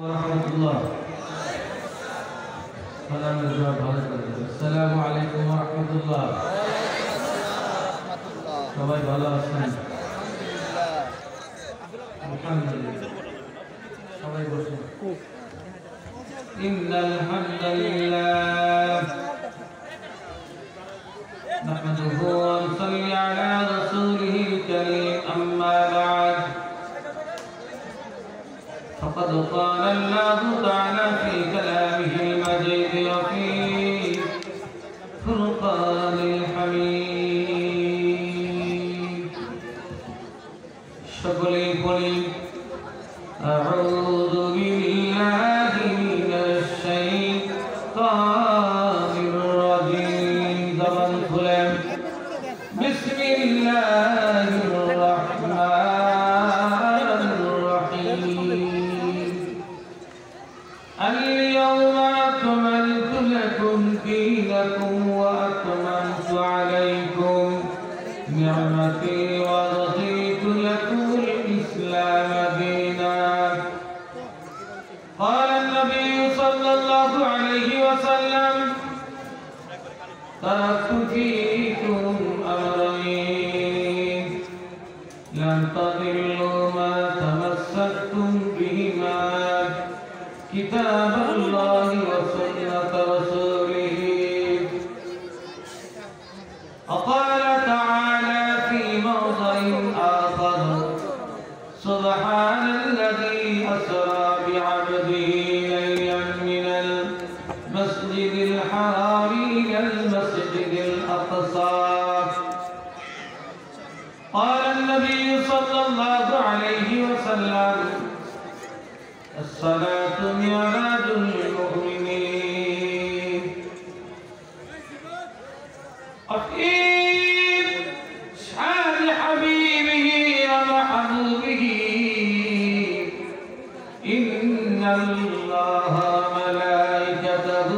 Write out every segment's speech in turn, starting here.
আসসালামু আলাইকুম ওয়া রাহমাতুল্লাহ। সবাই ভালো আছেন? আলহামদুলিল্লাহ। সবাই বসুন। ইন্নাল হামদালিল্লাহ নাহমাদুহু ওয়া নুসাল্লি আলা রাসূলিহিল কারীম, আম্মা বা'দ। فقد قال الله تعالى في كلامه المجيد وفي فرقان الحميد. সকলেই বলি أعوذ بالله من الشيطان الرجيم. زبان খুলেন بسم الله الرحمن الرحيم. اليوم أكملت لكم دينكم وأتممت عليكم نعمتي ورضيت لكم الإسلام دينا. قال النبي صلى الله عليه وسلم تركت فيكم أمرين لن تضلوا ما تمسكتم بهما كتاب الله وسنة رسوله. وقال تعالى في موضع آخر سبحان الذي أسرى بعبده ليلا من المسجد الحرام إلى المسجد الأقصى. قال النبي صلى الله عليه وسلم الصلاة معراج المؤمنين. وفي شعار حبيبه ومحبوبه إن الله ملائكته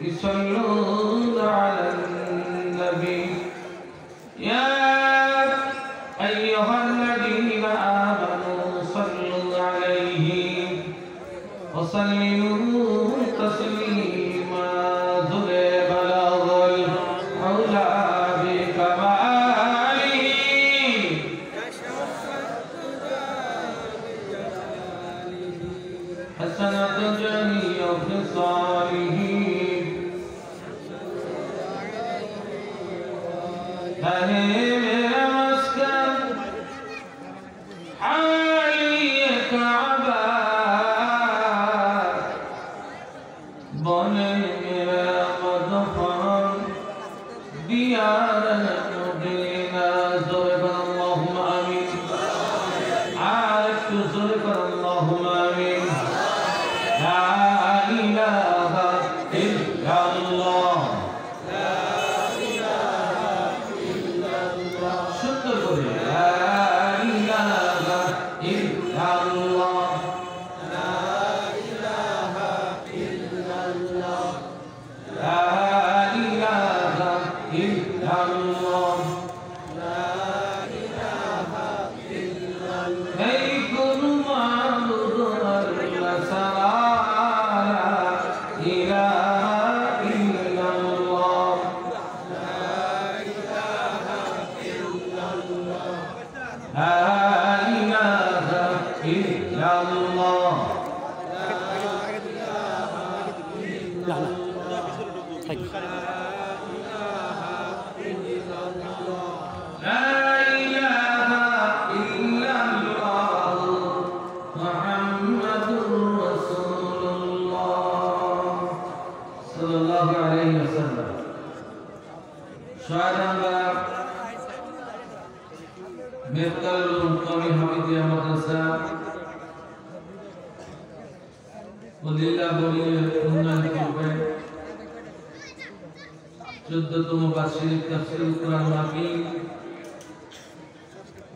يصلون على النبي يا أيها الذين آمنوا صلوا عليه وسلموا تسليما. ذل بلاغ العلا بكماله حسنة جميع خصاله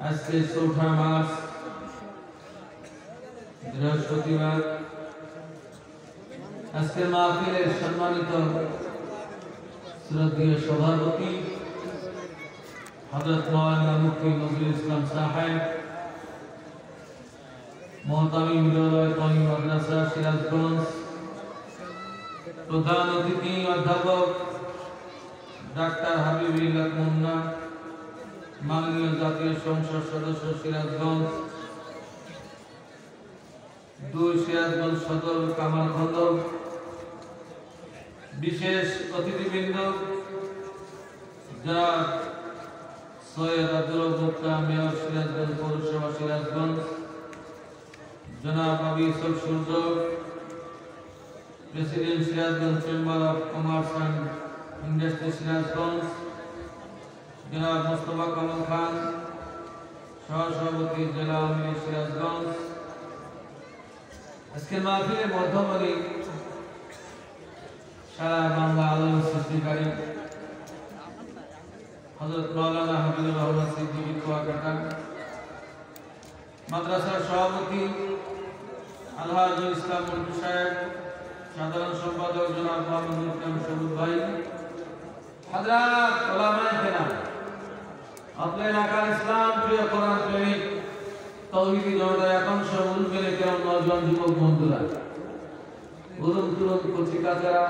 আজকে ৪ঠা মার্চ বৃহস্পতিবার। আজকের মাহফিলের সম্মানিত শ্রদ্ধেয় সভাপতি হযরত মাওলানা মুফতি নজরুল ইসলাম সাহেব, মোহতামিম বিদ্যালয়ের প্রধান অতিথি অধ্যাপক ডাক্তার হাবিবুল্লাহ মুন্না, মাননীয় জাতীয় সংসদ সদস্য সিরাজগঞ্জ 2 সিরাজগঞ্জ সদর কামারখন্দ, বিশেষ অতিথিবৃন্দ জনাব সৈয়দ আব্দুল মুক্তা, মেয়র সিরাজগঞ্জ পৌরসভা সিরাজগঞ্জ, জনাব Abi Yusuf Surya, president Sirajganj chamber of commerce and industry Sirajganj, জনাব মোস্তফা কামাল খান, সহসভাপতি জেলা আওয়ামী লীগ সিরাজগঞ্জ। আজকের মাহফিলের মধ্যমণি সারা বাংলা আলোর সৃষ্টিকারী হযরত মাওলানা হাবিবুর রহমান সিদ্দিকী কুয়াকাটা, মাদ্রাসার সভাপতি আলহাজুল ইসলাম মন্টু সাহেব, সাধারণ সম্পাদক জনাব মোহাম্মদ ইসলাম সবুজ ভাই, হযরত উলামায়ে কেরাম, আপনার এলাকার ইসলাম প্রিয় কোরআন প্রেমিক তৌহিদি জনতার একাংশ মুরব্বিয়ে কেরাম, নওজোয়ান যুবক বন্ধুরা, তরুণ কচি কাচারা,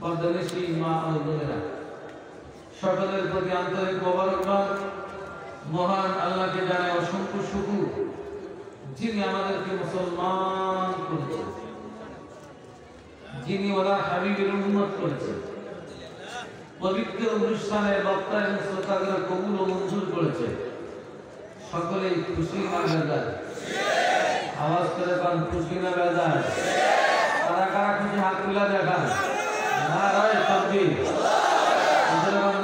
বর্ধনেশী মা ও বোনেরা, সকলের প্রতি আন্তরিক মোবারকবাদ। মহান আল্লাহকে জানাই অসংখ্য শুকর, যিনি আমাদেরকে মুসলমান করেছেন, যিনি ওনার হাবিবের উম্মত করেছেন, পবিত্র অনুষ্ঠানের বক্তা এবং শ্রোতাদের কবুল ও মঞ্জুর করেছে। সকলেই খুশি না বেজার? আওয়াজ করে পান খুশি না বেজার? কারা কারা খুশি হাত তুলে দেখান। নারায়ে তাকবীর,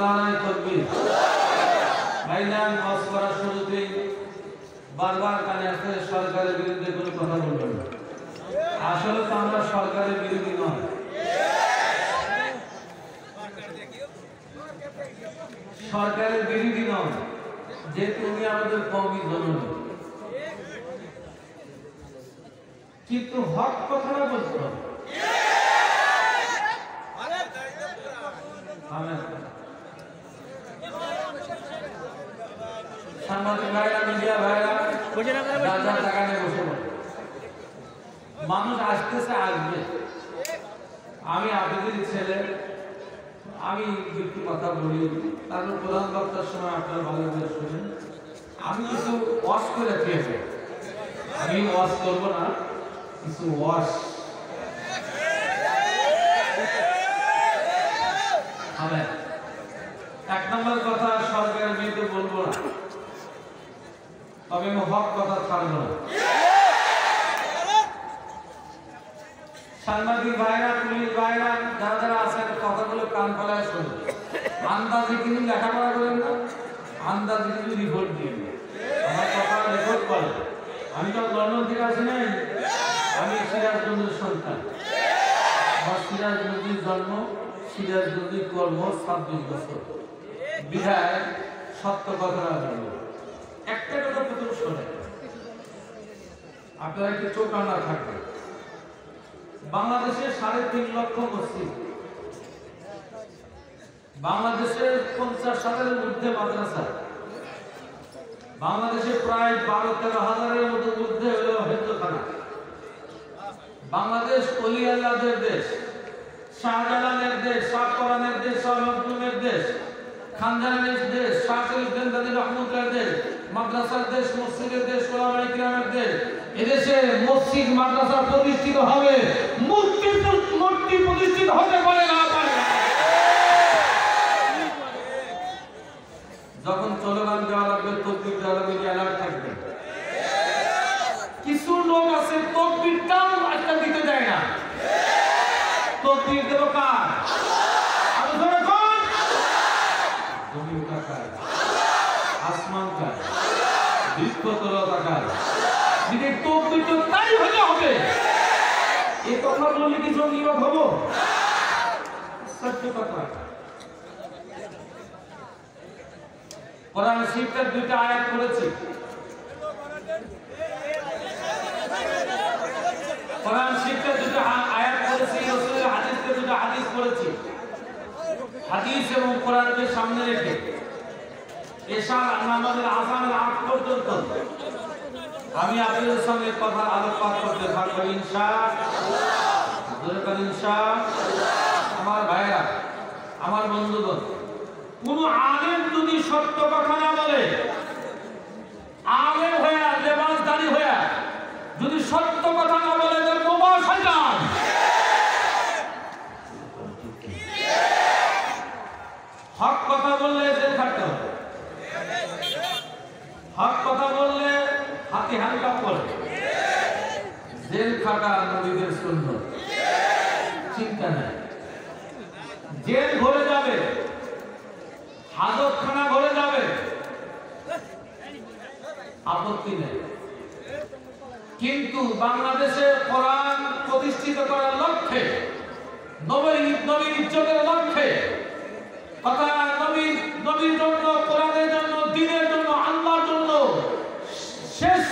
নারায়ে তাকবীর। ভাইজান, ওয়াজ করার শুরুতেই বারবার কানে আসছে সরকারের বিরুদ্ধে কোনো কথা বলবেন না। আসলে তো আমরা সরকারের বিরোধী নয়, সরকারের বিরোধী নয়, যে তুমি আমাদের কওমি জননী, কিন্তু হক কথাটা বলতে হবে। সাংবাদিক ভাইরা, মিডিয়া ভাইরা, টাকা নিয়ে বসে পড়ে। মানুষ আসতেছে, আসবে। আমি আপনাদের ছেলে, আমি একটু কথা বলি, তারপর প্রধান বক্তার সময় আপনারা ভালো করে শুনেন। আমি কিছু ওয়াশ করে পেয়েছি, আমি ওয়াশ করব না, কিছু ওয়াশ হবে। 1 নম্বর কথা, সরকারের বিরুদ্ধে বলবো না, তবে আমি হক কথা ছাড়বো না। সাংবাদিক ভাইরা, পুলিশ ভাইরা, যারা যারা আছেন, কথাগুলো কান ফলায় শুনুন। আন্দাজে কিন্তু লেখাপড়া করেন না, আন্দাজে কিন্তু রিপোর্ট দিয়ে আমার কথা রেকর্ড করে। আমি তো লন্ডন থেকে আসি নাই, আমি সিরাজগঞ্জের সন্তান। আমার সিরাজগঞ্জের জন্ম, সিরাজগঞ্জের কর্ম, 26 বছর। বিধায় সত্য কথাটা বলবো। একটা কথা প্রথম শোনে, আপনারা একটু চোখ আনা থাকবে। বাংলাদেশের 3.5 লক্ষ মসজিদ, বাংলাদেশের 50,000-এর ঊর্ধ্বে মাদ্রাসা, বাংলাদেশে প্রায় 12-13 হাজারের মতো ঊর্ধ্বে হলো হেফজখানা। বাংলাদেশ ওলি আল্লাহদের দেশ, শাহজালালের দেশ, শাহ কোরআনের দেশ, শাহ মখদুমের দেশ, খানজানের দেশ, শাহ শরীফ গেন্দারি রহমতুল্লাহর দেশ, মাদ্রাসার দেশ, মসজিদের দেশ, ওলামায়ে কিরামের দেশ। এদেশে মসজিদ মাদ্রাসা প্রতিষ্ঠিত হবে, মূর্তি প্রতিষ্ঠিত হতে পারে না। যখন স্লোগান দেওয়া লাগবে, তাকবীর দেওয়া লাগবে, অ্যালার্ট থাকবে। কিছু লোক আছে তাকবীরটাও একটা দিতে দেয় না। তাকবীর দেব কার? আল্লাহ। জোরে কোন? জমিন কার? আসমান কার? বৃক্ষতলতা কার? যদি তাকবীর তো তাই হতে হবে, এই কথা বললে কি জঙ্গিবাদ হবো? সত্য কথা। কোরআন শরীফের 2টা আয়াত পড়েছি, কোরআন শরীফের 2টা আয়াত পড়েছি, রাসূলের হাদিসের 2টা হাদিস পড়েছি। হাদিস এবং কোরআনকে সামনে রেখে এশার নামাজের আযানের আগ পর্যন্ত আমি আপনাদের সঙ্গে কথা আলোচনা করতে থাকবো ইনশাআল্লাহ। আমার ভাইরা, আমার বন্ধুগণ, কোন আলেম যদি সত্য কথা না বলে, আলেম হয়ে লেবাসদারি হয়ে যদি সত্য কথা না বলে, তাহলে বোমা শয়তান। হক কথা বললে জেল খাটতে হবে, হক কথা বললে হাতে হালকা করে জেল খাটা নবীদের সুন্নাত। চিন্তা নাই, জেল ভরে যাবে, হাজতখানা ভরে যাবে, আপত্তি নেই। কিন্তু বাংলাদেশে কোরআন প্রতিষ্ঠিত করার লক্ষ্যে, নবীর ইজ্জতের লক্ষ্যে, কথা নবীর জন্য, কোরআনের জন্য, দ্বীনের জন্য, আল্লাহর জন্য শেষ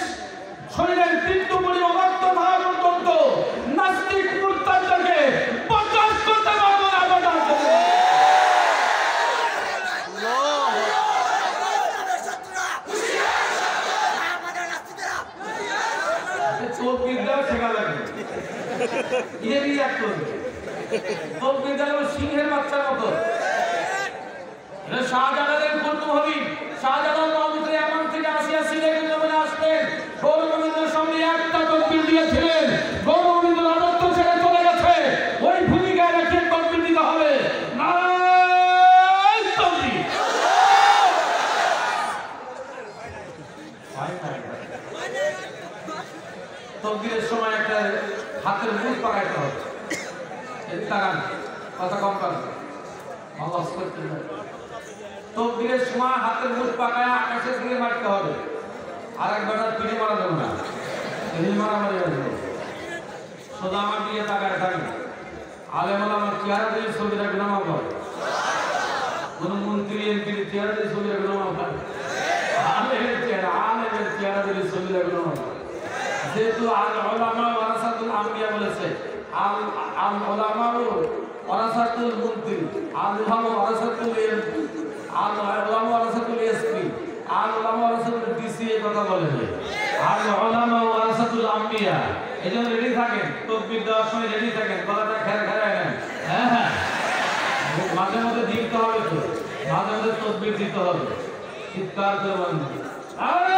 শরীরের মৃত্যু পরিমাণ রক্ত ধারা পর্যন্ত নাস্তিক মুরতাদকে বরদাস্ত করতে পারবো না। সিংহের বাচ্চার মতো শাহজালালের পুত্র হবি, শাহজালাল মাহমুদ এমন থেকে আসিয়া সিলেটের জমিনে আসতেন, গৌরবন্দের সঙ্গে একটা তকবীর দিয়েছিলেন, গৌরবন্দ রাজত্ব ছেড়ে চলে গেছে, ওই ভূমিকায় রেখে তকবীর দিতে হবে। নারায়ে তাকবীর। তকবীরের সময় একটা হাতের মুখ পাকাইতে হবে। কথা কম কর, তকবীরের সময় হাতের মুখ পাকায় আকাশের দিকে মারতে হবে। আর একবার পিঠে মারা যাবে না, মারামারি হয়ে যাবে। সোজা আমার দিকে তাকায় থাকবে। আলেম আমার চেহারা দিয়ে ছবি রাখবে না, আমার কোন মন্ত্রী এমপির চেহারা দিয়ে ছবি রাখবে না, আমার আলেমের চেহারা দিয়ে ছবি রাখবে না। যেহেতু আল উলামা ওয়ারাসাতুল আম্বিয়া বলেছে, আল উলামা ওয়ারাসাতুল মন্ত্রী, আল উলামা ওয়ারাসাতুল এমপি, আল উলামা ওয়ারাসাতুল এসপি, আল উলামা ওয়ারাসাতুল ডিসি, এই কথা বলে না। আল উলামা ওয়ারাসাতুল আম্বিয়া। এজন্য রেডি থাকেন, তাকবীর দেওয়ার সময় রেডি থাকেন, গলাটা খেরায় নেন। হ্যাঁ হ্যাঁ, মাঝে মাঝে দিতে হবে, তো মাঝে মাঝে তাকবীর দিতে হবে। চিৎকার করে বলুন, আরে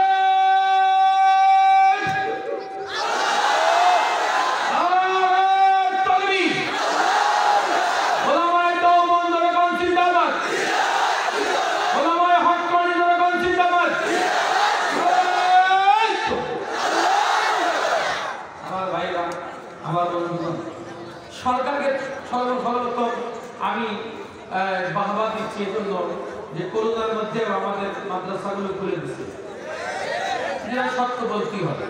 সরকারকে সর্বপ্রথম আমি বাহবা দিচ্ছি এজন্য যে করোনার মধ্যে আমাদের মাদ্রাসাগুলো খুলে দিচ্ছে, যেটা সত্য বলতেই হবে।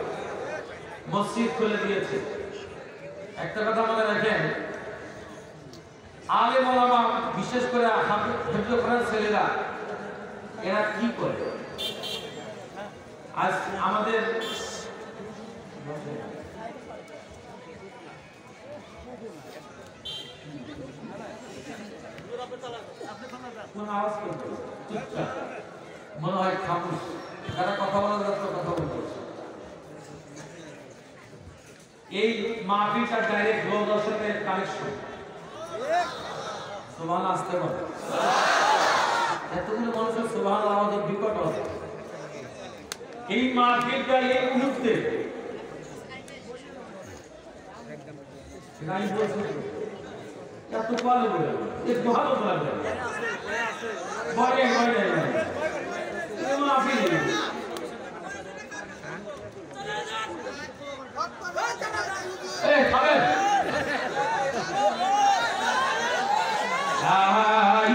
মসজিদ খুলে দিয়েছে। একটা কথা মনে রাখেন, আলেম ওলামা, বিশেষ করে হিফজ করার ছেলেরা, এরা কি করে? আজ আমাদের মনে হয় খামোশ, যারা কথা বলার জন্য কথা বলতে। এই মাহফিলটা ডাইরেক্ট দূরদর্শনের কানেকশন। সুবহান আসতে পারে, এতগুলো মানুষের সুবহান আমাদের বিকট হবে। এই মাহফিলটা এই মুহূর্তে গাই বলছে এত ভালো বলে, একটু ভালো বলে বলে বলে মাহফিল এই খাবে লা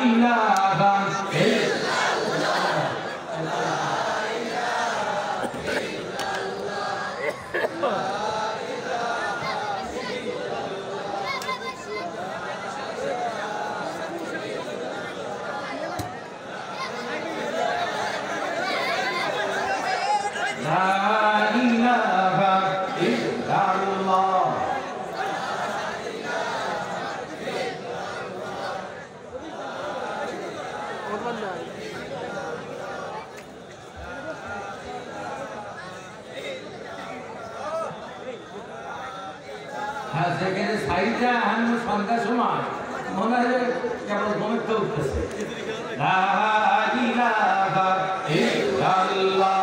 ইলাহা হ্যাঁ সেখানে সাইডটা হান্ন সন্ধ্যার সময় মনে হয় কেবল ঘুমেতে উঠতেছে লা ইলাহা ইল্লাল্লাহ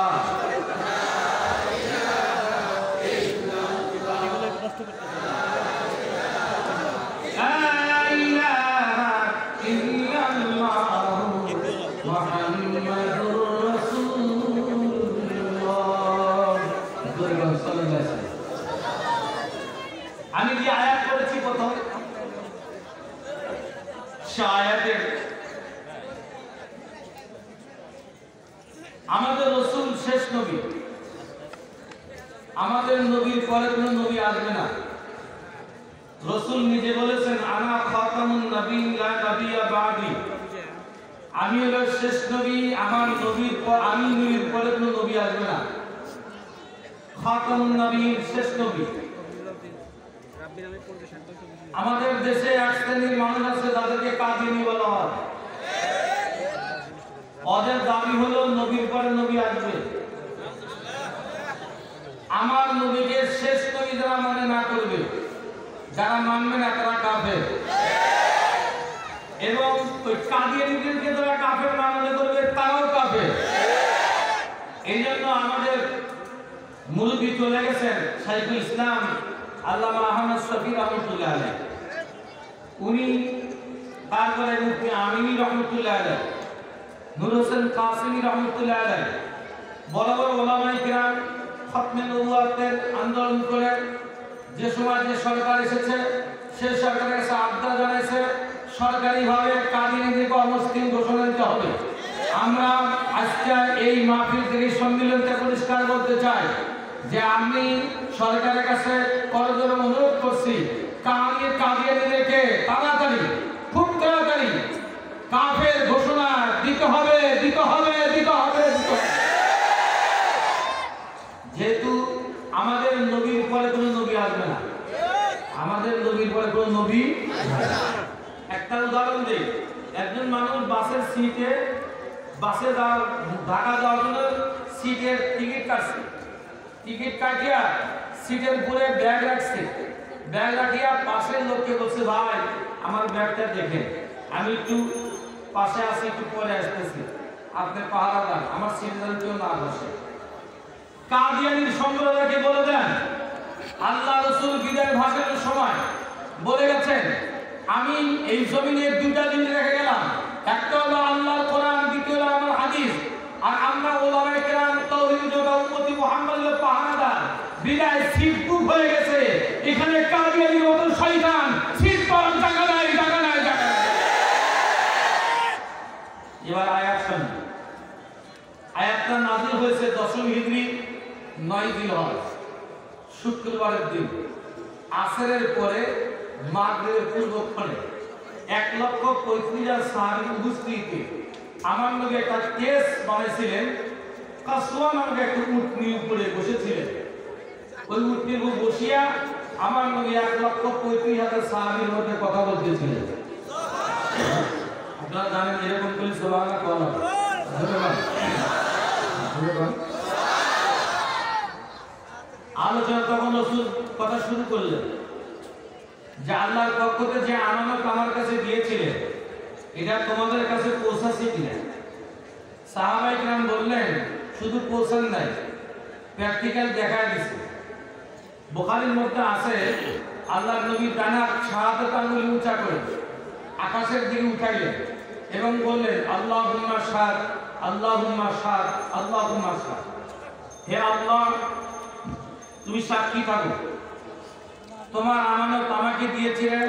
আমি যে আয়াত করেছি প্রথম সে আয়াতের আমাদের রাসূল শেষ নবী, আমাদের নবীর পরে কোনো নবী আসবে না। রাসূল নিজে বলেছেন আনা খাতামুন নবিয়্যিন লা নবিয়্যা বাদি, আমি হলো শেষ নবী, আমার নবীর পর আমি নবীর পরে কোনো নবী আসবে না। খাতামুন নবিয়্যিন শেষ নবী। আমাদের দেশে এক শ্রেণীর মানুষ আছে তাদেরকে কাদিয়ানী বলা হয়। ওদের দাবি হলো নবীর পরে নবী আসবে। আমার নবীকে শেষ নবী যারা মানে না করবে, যারা মানবে না তারা কাফের, এবং ওই কাদিয়ানীদেরকে যারা কাফের না মনে করবে তারাও কাফের। এই জন্য আমাদের মুরব্বী চলে গেছেন শাইখুল ইসলাম আল্লামা আহমদ শফি রহমতুল্লাহ আলাইহ, উনি তারপরে মুফতি আমিনী রহমতুল্লাহ আলাইহ, নূর হোসেন কাসিমি রহমতুল্লাহ আলাইহ, বড় বড় ওলামায়ে কিরাম খতমে নবুওয়াতের আন্দোলন করে যে সময় যে সরকার এসেছে সেই সরকারের কাছে আবদার জানাইছে সরকারিভাবে কাদিয়ানীদেরকে অমুসলিম ঘোষণা দিতে হবে। আমরা আজকে এই মাহফিল থেকে সম্মেলনকে পরিষ্কার করতে চাই যে আমি সরকারের কাছে করজোড়ে অনুরোধ করছি কাদিয়ানীদেরকে তাড়াতাড়ি, খুব তাড়াতাড়ি কাফের ঘোষণা দিতে হবে, দিতে হবে, দিতে হবে। যেহেতু আমাদের নবীর পরে কোনো নবী আসবে না, আমাদের নবীর পরে কোনো নবী। একটা উদাহরণ দিই, একজন মানুষ বাসের সিটে, বাসে ঢাকা যাওয়ার জন্য সিটের টিকিট কাটছে, টিকিট কাটিয়া সিটের উপরে ব্যাগ রাখছে, ব্যাগ রাখিয়া পাশের লোককে বলছে ভাই আমার ব্যাগটা দেখেন, আমি একটু পাশে আসি, একটু পরে আসতেছি, আপনি পাহারা দেন, আমার সিটে যেন কেউ না বসে। কাদিয়ানীর সংগ্রহকে বলে দেন আল্লাহ রাসূল বিদায় ভাষণের সময় বলে গেছেন আমি এই জমিনে দুটা জিনিস রেখে গেলাম, একটা হলো আল্লাহর কোরআন, দ্বিতীয় হলো আমার হাদিস, আর আমরা ওলামায়ে কেরাম তাওহীদ ও উম্মতি মুহাম্মাদের পাহারাদার। বিদায় সিট বুক হয়ে গেছে, এখানে কাদিয়ানীর মতো শয়তান সিট পাওয়ার জায়গা নাই, জায়গা নাই, জায়গা নাই। এবার আয়াত শুনুন। আয়াতটা নাযিল হয়েছে 10 হিজরি 9 জিলহজ শুক্রবারের দিন আসরের পরে মাগরিবের পূর্বক্ষণে 1,35,000 সাহাবী উপস্থিতিতে আমার নবী একটা কেস বানাইছিলেন। কাসওয়া নামক একটা উটনির উপরে বসেছিলেন, ওই উটনির উপর বসিয়া আমার নবী 1,35,000 সাহাবীর মধ্যে কথা বলতেছিলেন। আপনারা জানেন এরকম করে সুবহানাল্লাহ কোন আলোচনা তখন রাসূল কথা শুরু করলেন যে আল্লাহর পক্ষ থেকে যে আমানত আমার কাছে দিয়েছিলেন এটা তোমাদের কাছে পৌঁছাছে কিনা। সাহাবায়ে কেরাম বললেন শুধু পৌঁছান নাই, প্র্যাকটিক্যাল দেখা দিয়েছে। বুখারীর মধ্যে আছে আল্লাহর নবী ডানা শাহাদাত আঙ্গুল উঁচা করে আকাশের দিকে উঠাইলেন এবং বললেন আল্লাহুম্মা শাহাদ, আল্লাহুম্মা শাহাদ, আল্লাহুম্মা শাহাদ। হে আল্লাহ তুমি সাক্ষী থাকো, তোমার আমানত আমাকে দিয়েছিলেন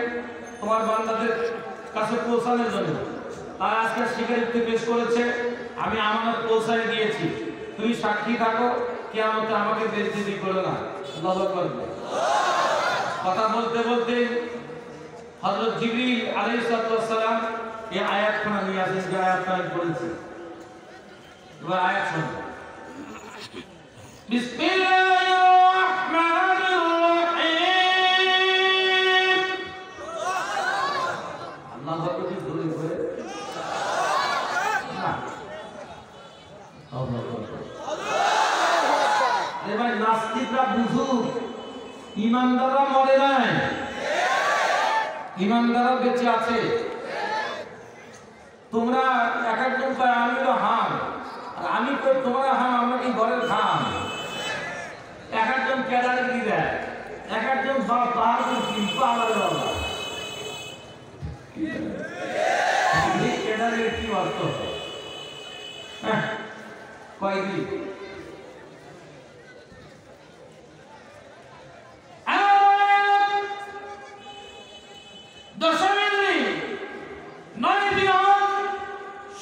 তোমার বান্দাদের কাছে পৌঁছানোর জন্য। তারা আজকে স্বীকারোক্তি পেশ করেছে আমি আমানত পৌঁছায় দিয়েছি, তুমি সাক্ষী থাকো, কিয়ামতে আমাকে বেইজ্জতি করো না। আল্লাহু আকবার। কথা বলতে বলতে হযরত জিবরিল আলাইহিস সালাম এই আয়াতখানা নিয়ে আসেন, যে আয়াতটা আমি পড়েছি। এবার আয়াত শুনুন। বিসমিল্লাহির রহমানির রহিম। আল্লাহ বলতে কি ধরে ধরে না, আল্লাহু আকবার। এবার নাস্তিকরা বুঝুক, ইমানদার ইমানদাররা মরে নাই, ইমানদাররা বেঁচে আছে। তোমরা এক একজন কয় আমি তো হাম, আর আমি কই তোমরা হাম, আমরা কি ঘরের খাম। এক একজন ক্যাডারে দিয়ে দেয়, এক একজন বাহাদুর কিন্তু আলাদা আলাদা। এই ক্যাডারের কি অর্থ? কয়দিন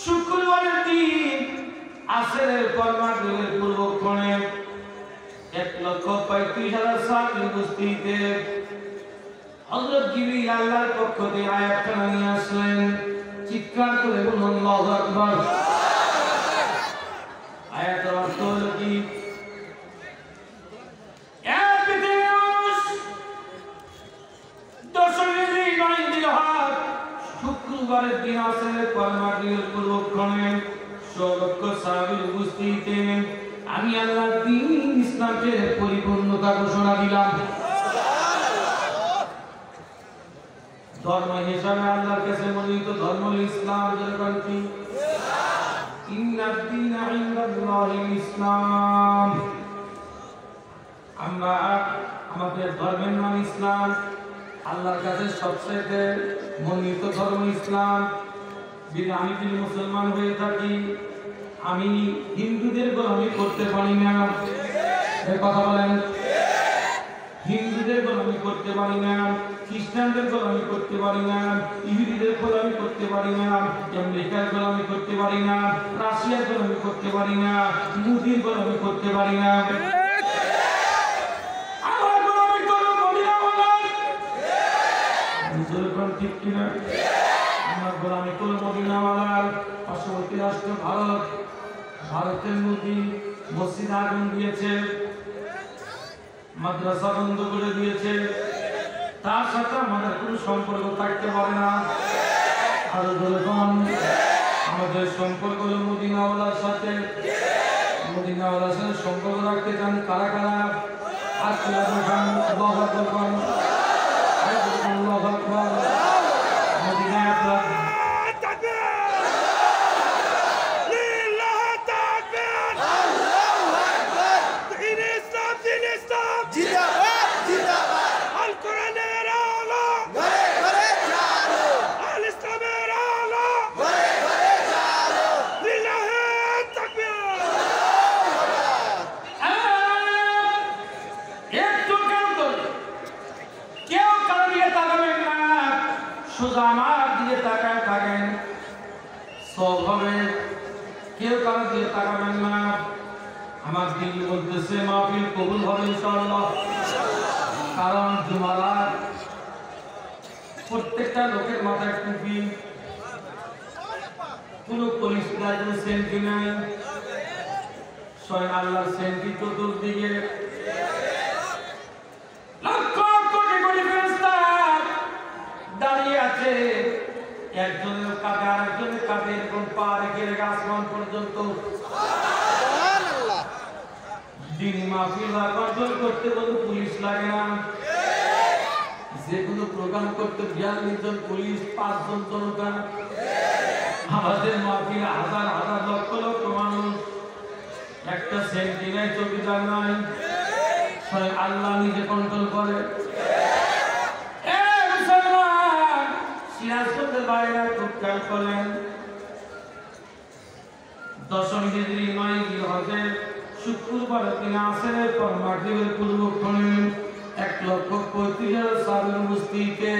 শুক্রবারের দিন আসরের পর মাগরিবের পূর্বক্ষণে 1,35,000 সাহাবী উপস্থিতিতে হযরত জিবরীল আল্লাহর পক্ষ থেকে আয়াতটা নিয়ে আসলেন। চিৎকার করে বলুন আল্লাহু আকবার। আয়াতের অর্থ হলো কি? শুক্রবারের দিন আসরের পর মাগরিবের পূর্বক্ষণে 100,000 সাহাবীর উপস্থিতিতে আমি আল্লাহ দ্বীন ইসলামের পরিপূর্ণতা ঘোষণা দিলাম। ধর্ম হিসাবে আল্লাহর কাছে মনোনীত ধর্ম হলো ইসলাম। যেরকম কি ইন্নাদ-দীনা ইনদাল্লাহিল ইসলাম, আমরা আমাদের ধর্মের নাম ইসলাম। আল্লাহর কাছে সবচেয়ে মনোনীত ধর্ম ইসলাম। যদি আমি মুসলমান হয়ে থাকি, আমি হিন্দুদের গোলামি করতে পারি না। এই কথা বলেন। হিন্দুদের গোলামি করতে পারি না, খ্রিস্টানদের গোলামি করতে পারি না, ইহুদিদের গোলামি করতে পারি না, আমেরিকার গোলামি করতে পারি না, রাশিয়ার গোলামি করতে পারি না, মুদির গোলামি করতে পারি না। আমার গোলামি করো মদিনাওয়ালার। মুসলমান ঠিক কিনা? আমার গোলামি করো মদিনাওয়ালার। পার্শ্ববর্তী রাষ্ট্র ভারত, ভারতের মোদি মসজিদ আগুন দিয়েছে, মাদ্রাসা বন্ধ করে দিয়েছে, তার সাথে আমাদের কোনো সম্পর্ক থাকতে পারে না। আরো যখন আমাদের সম্পর্ক হলো মদিনাওয়ালার সাথে, মদিনাওয়ালার সাথে সম্পর্ক রাখতে চান কারা কারা? আর চলে দেখান আল্লাহু আকবার, আল্লাহু আকবার। মদিনায় আপনার সোজা আমার দিকে তাকায় থাকেন, সব হবে। কেউ কারো দিকে তাকাবেন না। আমার দিন বলতেছে মাহফিল কবুল হবে ইনশাআল্লাহ। কারণ জুমারাত প্রত্যেকটা লোকের মাথায় টুপি, কোনো পুলিশ লাইন সেন্টি নাই, স্বয়ং আল্লাহর সেন্টি চতুর্দিকে। দাঁড়িয়ে আছে, একজনের কাঁধে আরেকজনের কাঁধে এরকম পা রেখে রেখে আসমান পর্যন্ত। দিন মাহফিল বর্জন করতে কোনো পুলিশ লাগে না। যে কোনো প্রোগ্রাম করতে 42 জন পুলিশ, 5 জন জনতা। আমাদের মাহফিল হাজার হাজার লক্ষ লক্ষ মানুষ, একটা সেন্টি নাই, চৌকিদার নাই, স্বয়ং আল্লাহ নিজে কন্ট্রোল করে। সিরাজগঞ্জের বাইরে খুব খেয়াল করেন, 10 হিজরি 9 জিলহজের শুক্রবার দিন আসরের পর মাগরিবের পূর্বক্ষণে 1,35,000 সাহাবীর উপস্থিতিতে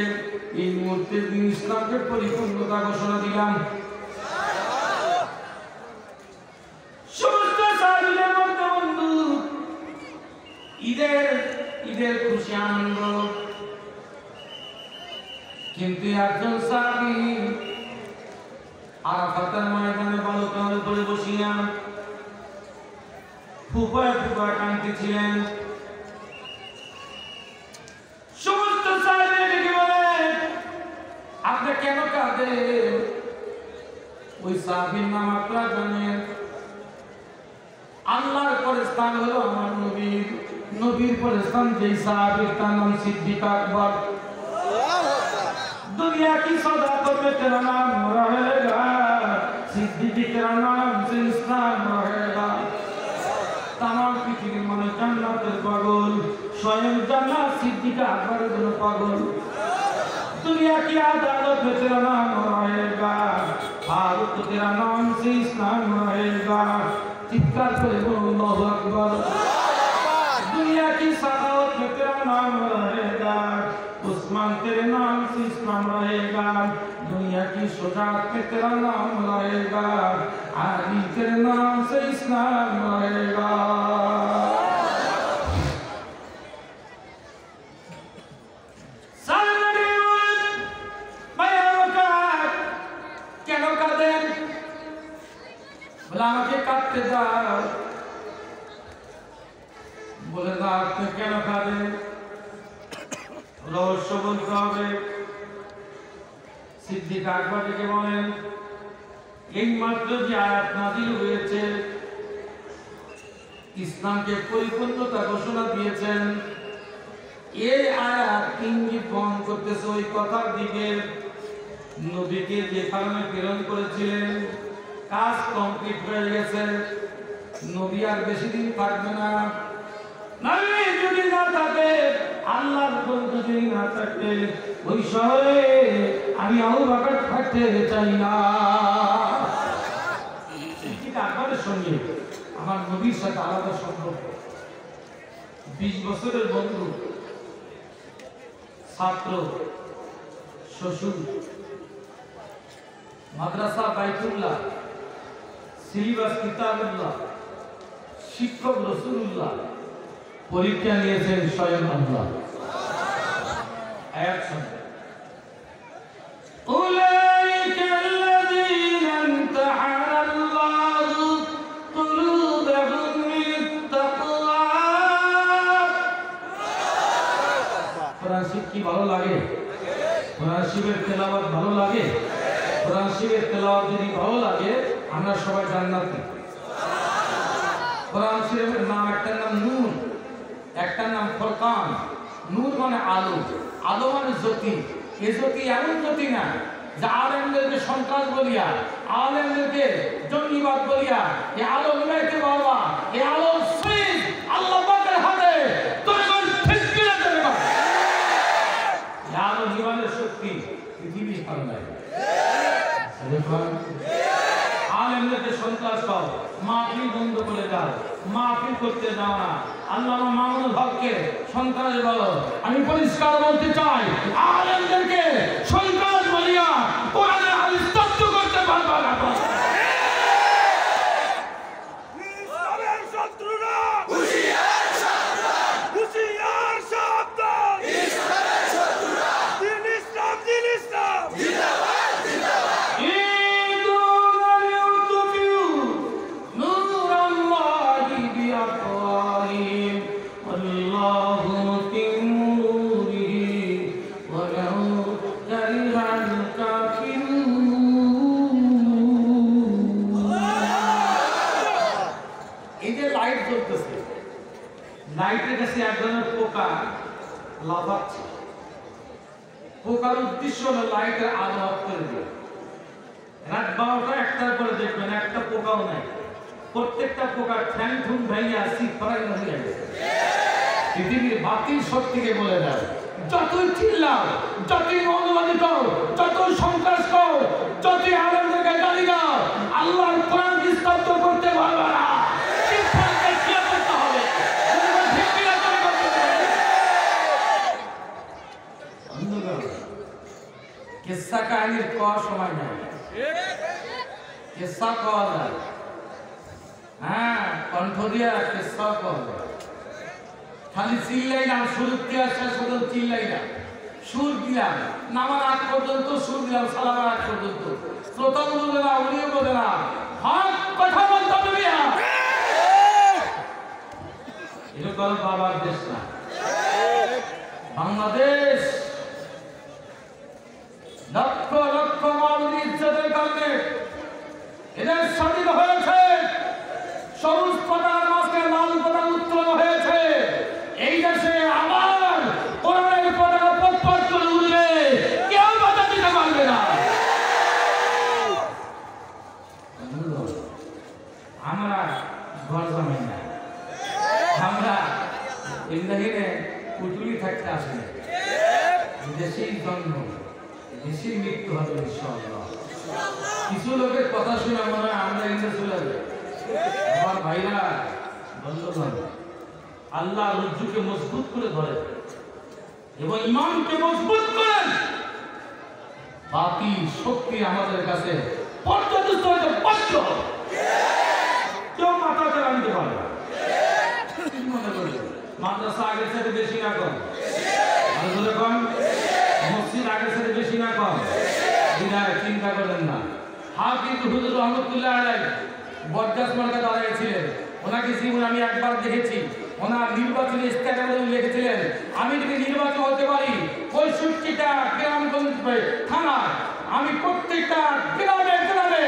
এই মুহূর্তে দ্বীন ইসলামের পরিপূর্ণতা ঘোষণা দিলাম। সমস্ত সাহাবীদের মধ্যে বন্ধু ঈদের খুশি আনন্দ। কিন্তু একজন সাহাবী আরাফাতের ময়দানে বালুকার উপরে বসিয়া ফুপায় ফুপায় কাঁদতেছিলেন। সমস্ত সাহাবী ডেকে বলে, আপনি কেন কাঁদেন? ওই সাহাবীর নাম আপনারা জানেন। আল্লাহর পরে স্থান হলো আমার নবীর। নবীর পরে স্থান যেই সাহাবীর তার নাম সিদ্দিক আকবর। दुनिया की सौगातों में तेरा नाम रहेगा, सिद्दीक तेरा नाम से इस्लाम रहेगा। तमाम पृथ्वी मन जन्नतेर पागल, स्वयं जन्नत सिद्दीक আকবরের জন্য पागल। दुनिया की अदालत में तेरा नाम रहेगा, फारूक तेरा नाम से इस्लाम रहेगा। चित्कार करे बोलो अल्लाहु अकबर। दुनिया की सदावत में तेरा नाम रहेगा, उस्मान तेरे नाम से इस्लाम रहेगा। दुनिया की शुजाअत में तेरा नाम रहेगा, अली तेरे नाम से इस्लाम रहेगा। কেন কাঁদেন? বলে আমাকে কাঁদতে দাও। বলে না আপনি কেন কাঁদেন? রহস্য বলতে হবে। সিদ্দিক আকবর থেকে বলেন, এই মাত্র যে আয়াত নাযিল হয়েছে, ইসলামকে পরিপূর্ণতা ঘোষণা দিয়েছেন, এই আয়াত ইঙ্গিত বহন করতেছে ওই কথার দিকে। নবীকে যে কারণে প্রেরণ করেছিলেন, কাজ কমপ্লিট হয়ে গেছে। নবী আর বেশি দিন থাকবে না। নবী যদি না থাকে, আল্লাহর কোন যদি না থাকে, ওই শহরে আমি আবু বকর থাকতে চাই না। সিদ্দিক আকবরের সঙ্গে আমার নবীর সাথে আলাদা সম্পর্ক। 20 বছরের বন্ধু, ছাত্র, শ্বশুর, মাদ্রাসা বাইতুল্লাহ, সিলেবাস কিতাবুল্লাহ, শিক্ষক রাসূলুল্লাহ, পরীক্ষা নিয়েছেন স্বয়ং আল্লাহ। আয়াত শুনুন, উলাইকা আল্লাযীনা ইমতাহানাল্লাহু কুলুবাহুম লিত-তাকওয়া। কোরআন শরীফ কি ভালো লাগে? কোরআন শরীফের তেলাওয়াত ভালো লাগে? কোরআন শরীফের তেলাওয়াত যদি ভালো লাগে, আমরা সবাই জান্নাতি। কোরআন শরীফের নাম, একটার নাম নূর, একটার নাম ফুরকান। নূর মানে আলো, আলো মানে জ্যোতি। এই জ্যোতি এমন জ্যোতি না যে আলেমদেরকে সন্ত্রাস বলিয়া, আলেমদেরকে জঙ্গিবাদ বলিয়া এই আলো নিবাইতে পারবা। এই আলো সুইচ আল্লাহ পাকের হাতে। তখন ঠিক কিনা দেবে না, এই আলো নিবানোর শক্তি পৃথিবীর কারো নাই। আলেমদেরকে সন্ত্রাস কর, মাহফিল বন্ধ করে দাও, মাহফিল করতে দাও না। আল্লামা মামুনুল হককে সন্ত্রাস বলো। আমি পরিষ্কার বলতে চাই, আলেমদেরকে সন্ত্রাস বলিয়া কোরআনের হাদিস তত্ত্ব করতে পারবা না। ইসলামের শত্রুরা হুঁশিয়ার সাবধান, হুঁশিয়ার সাবধান। ইসলামের শত্রুরা দিন ইসলাম, দিন ইসলাম জিন্দাবাদ, জিন্দাবাদ। লাইটের কাছে এক ধরনের পোকা লাফাচ্ছে। পোকার উদ্দেশ্য হলো লাইটের আলো অফ করে দেওয়া। রাত 12টা 1টার পরে দেখবেন একটা পোকাও নাই। প্রত্যেকটা পোকার ঠ্যাং ঠুং ভাইয়া সিট ফরাই হয়ে গেছে। পৃথিবীর বাতিল শক্তিকে বলে দেয়, যতই চিল্লাও, যতই মৌলবাদী কর, যতই সন্ত্রাস কর, যতই আলেমদেরকে গালি দাও, আল্লাহর কোরআন স্তব্ধ করতে পারবে না। কিসসা কাহিনীর কওয়ার সময় নাই, কিসসা কওয়া যায়, হ্যাঁ, কণ্ঠ দিয়া কিসসা কওয়া যায়। খালি চিল্লাই না, শুরু দিয়ে শেষ পর্যন্ত চিল্লাই না, সুর দিলাম, নামার আগ পর্যন্ত সুর দিলাম, সালামের আগ পর্যন্ত। শ্রোতা বলবে না, উনিও বলবে না, হক কথা বলতে হবে। এরকম বাবার দেশ না বাংলাদেশ। লক্ষ লক্ষ মানুষ ইজ্জতের কারণে এদের স্বাধীন হয়েছে। সবুজ পতাকার মাঝে লাল পতাকা উত্তোলন হয়েছে। চাইতে আসেনি, দেশেই জন্ম দেশেই মৃত্যু হবে ইনশাআল্লাহ। কিছু লোকের কথা শুনে মনে হয় আমরা ইন্ডিয়া চলে যাবে। আমার ভাইরা বন্ধুগণ, আল্লাহ রজ্জুকে মজবুত করে ধরে এবং ইমানকে মজবুত করেন। বাকি শক্তি আমাদের কাছে পর্যন্ত বাধ্য, কেউ মাথা চালাতে পারে না। মাদ্রাসা আগের সাথে বেশি না কম, কম মসজিদ আগের সাথে বেশি না কম, বিদায় চিন্তা করেন না। হ্যাঁ, কিন্তু হুজুর রহমতুল্লাহ আলাইহি বরদাস মার্কা দাঁড়িয়েছিলেন। ওনাকে জীবনে আমি একবার দেখেছি। ওনার নির্বাচনী ইস্তেহারে লিখেছিলেন, আমি যদি নির্বাচন হতে পারি 65টা গ্রামগঞ্জ থানা, আমি প্রত্যেকটা গ্রামে গ্রামে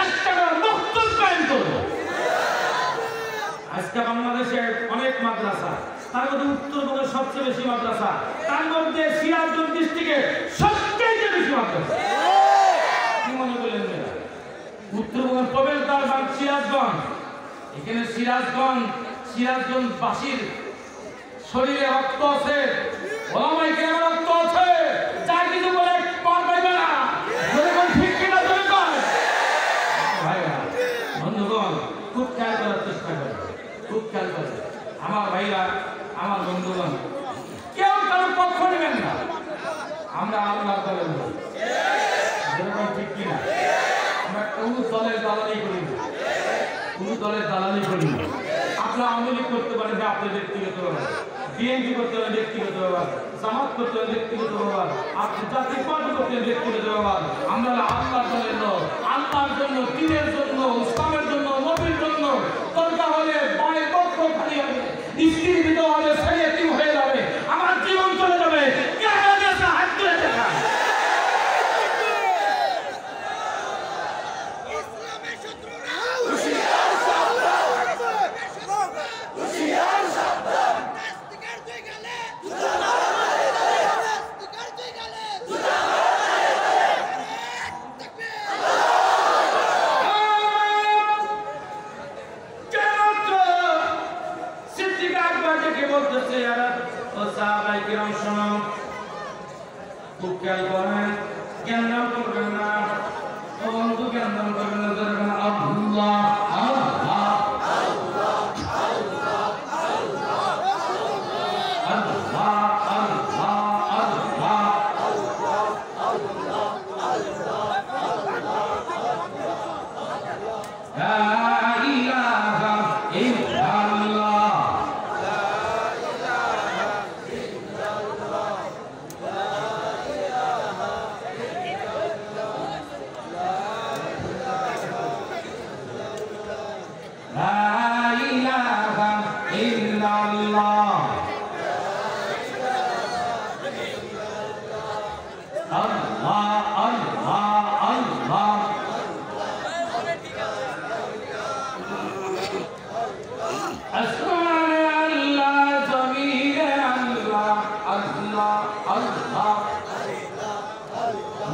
1 টাকা মক্তব কায়েম করব। আজকে বাংলাদেশে অনেক মাদ্রাসা, তার মধ্যে উত্তরবঙ্গের সবচেয়ে বেশি মাদ্রাসা, তার মধ্যে সিরাজগঞ্জ ডিস্ট্রিক্টে সবচেয়ে বেশি মাদ্রাসা। কি মনে করলেন মেয়েরা? উত্তরবঙ্গের প্রবেশদ্বার বা সিরাজগঞ্জ, এখানে সিরাজগঞ্জবাসীর শরীরে রক্ত আছে, ওলামায়ে কেরামের রক্ত আছে, যা কিছু বলে পার পাইবে না। ঠিক কিনা তুমি কর ভাইরা বন্ধুগণ, খুব খেয়াল করার চেষ্টা করে, খুব খেয়াল করে আমার ভাইরা, আমার বন্ধুগণ, কেউ কারোর পক্ষ নেবেন না। আমরা আল্লাহর দলের লোক, ঠিক কিনা? আমরা কোনো দলের দালালি করি না, কোনো দলের দালালি করি না। আপনারা আওয়ামী লীগ করতে পারেন, আপনার ব্যক্তিগত ব্যাপার, বিএনপি করতে পারেন ব্যক্তিগত ব্যাপার, জামাত করতে পারেন ব্যক্তিগত ব্যাপার, আপনি জাতীয় পার্টি করতে পারেন ব্যক্তিগত ব্যাপার। আমরা আল্লাহর দলের লোক, আল্লাহর জন্য, দ্বীনের জন্য, ইসলামের জন্য, নবীর জন্য দরকার হলে পায়ের পক্ষ খালি হবে, স্ত্রীর বিধবা হবে, ছেলে এতিম হয়ে যাবে, আমার জীবন চলে যাবে। হাত তুলে দেখা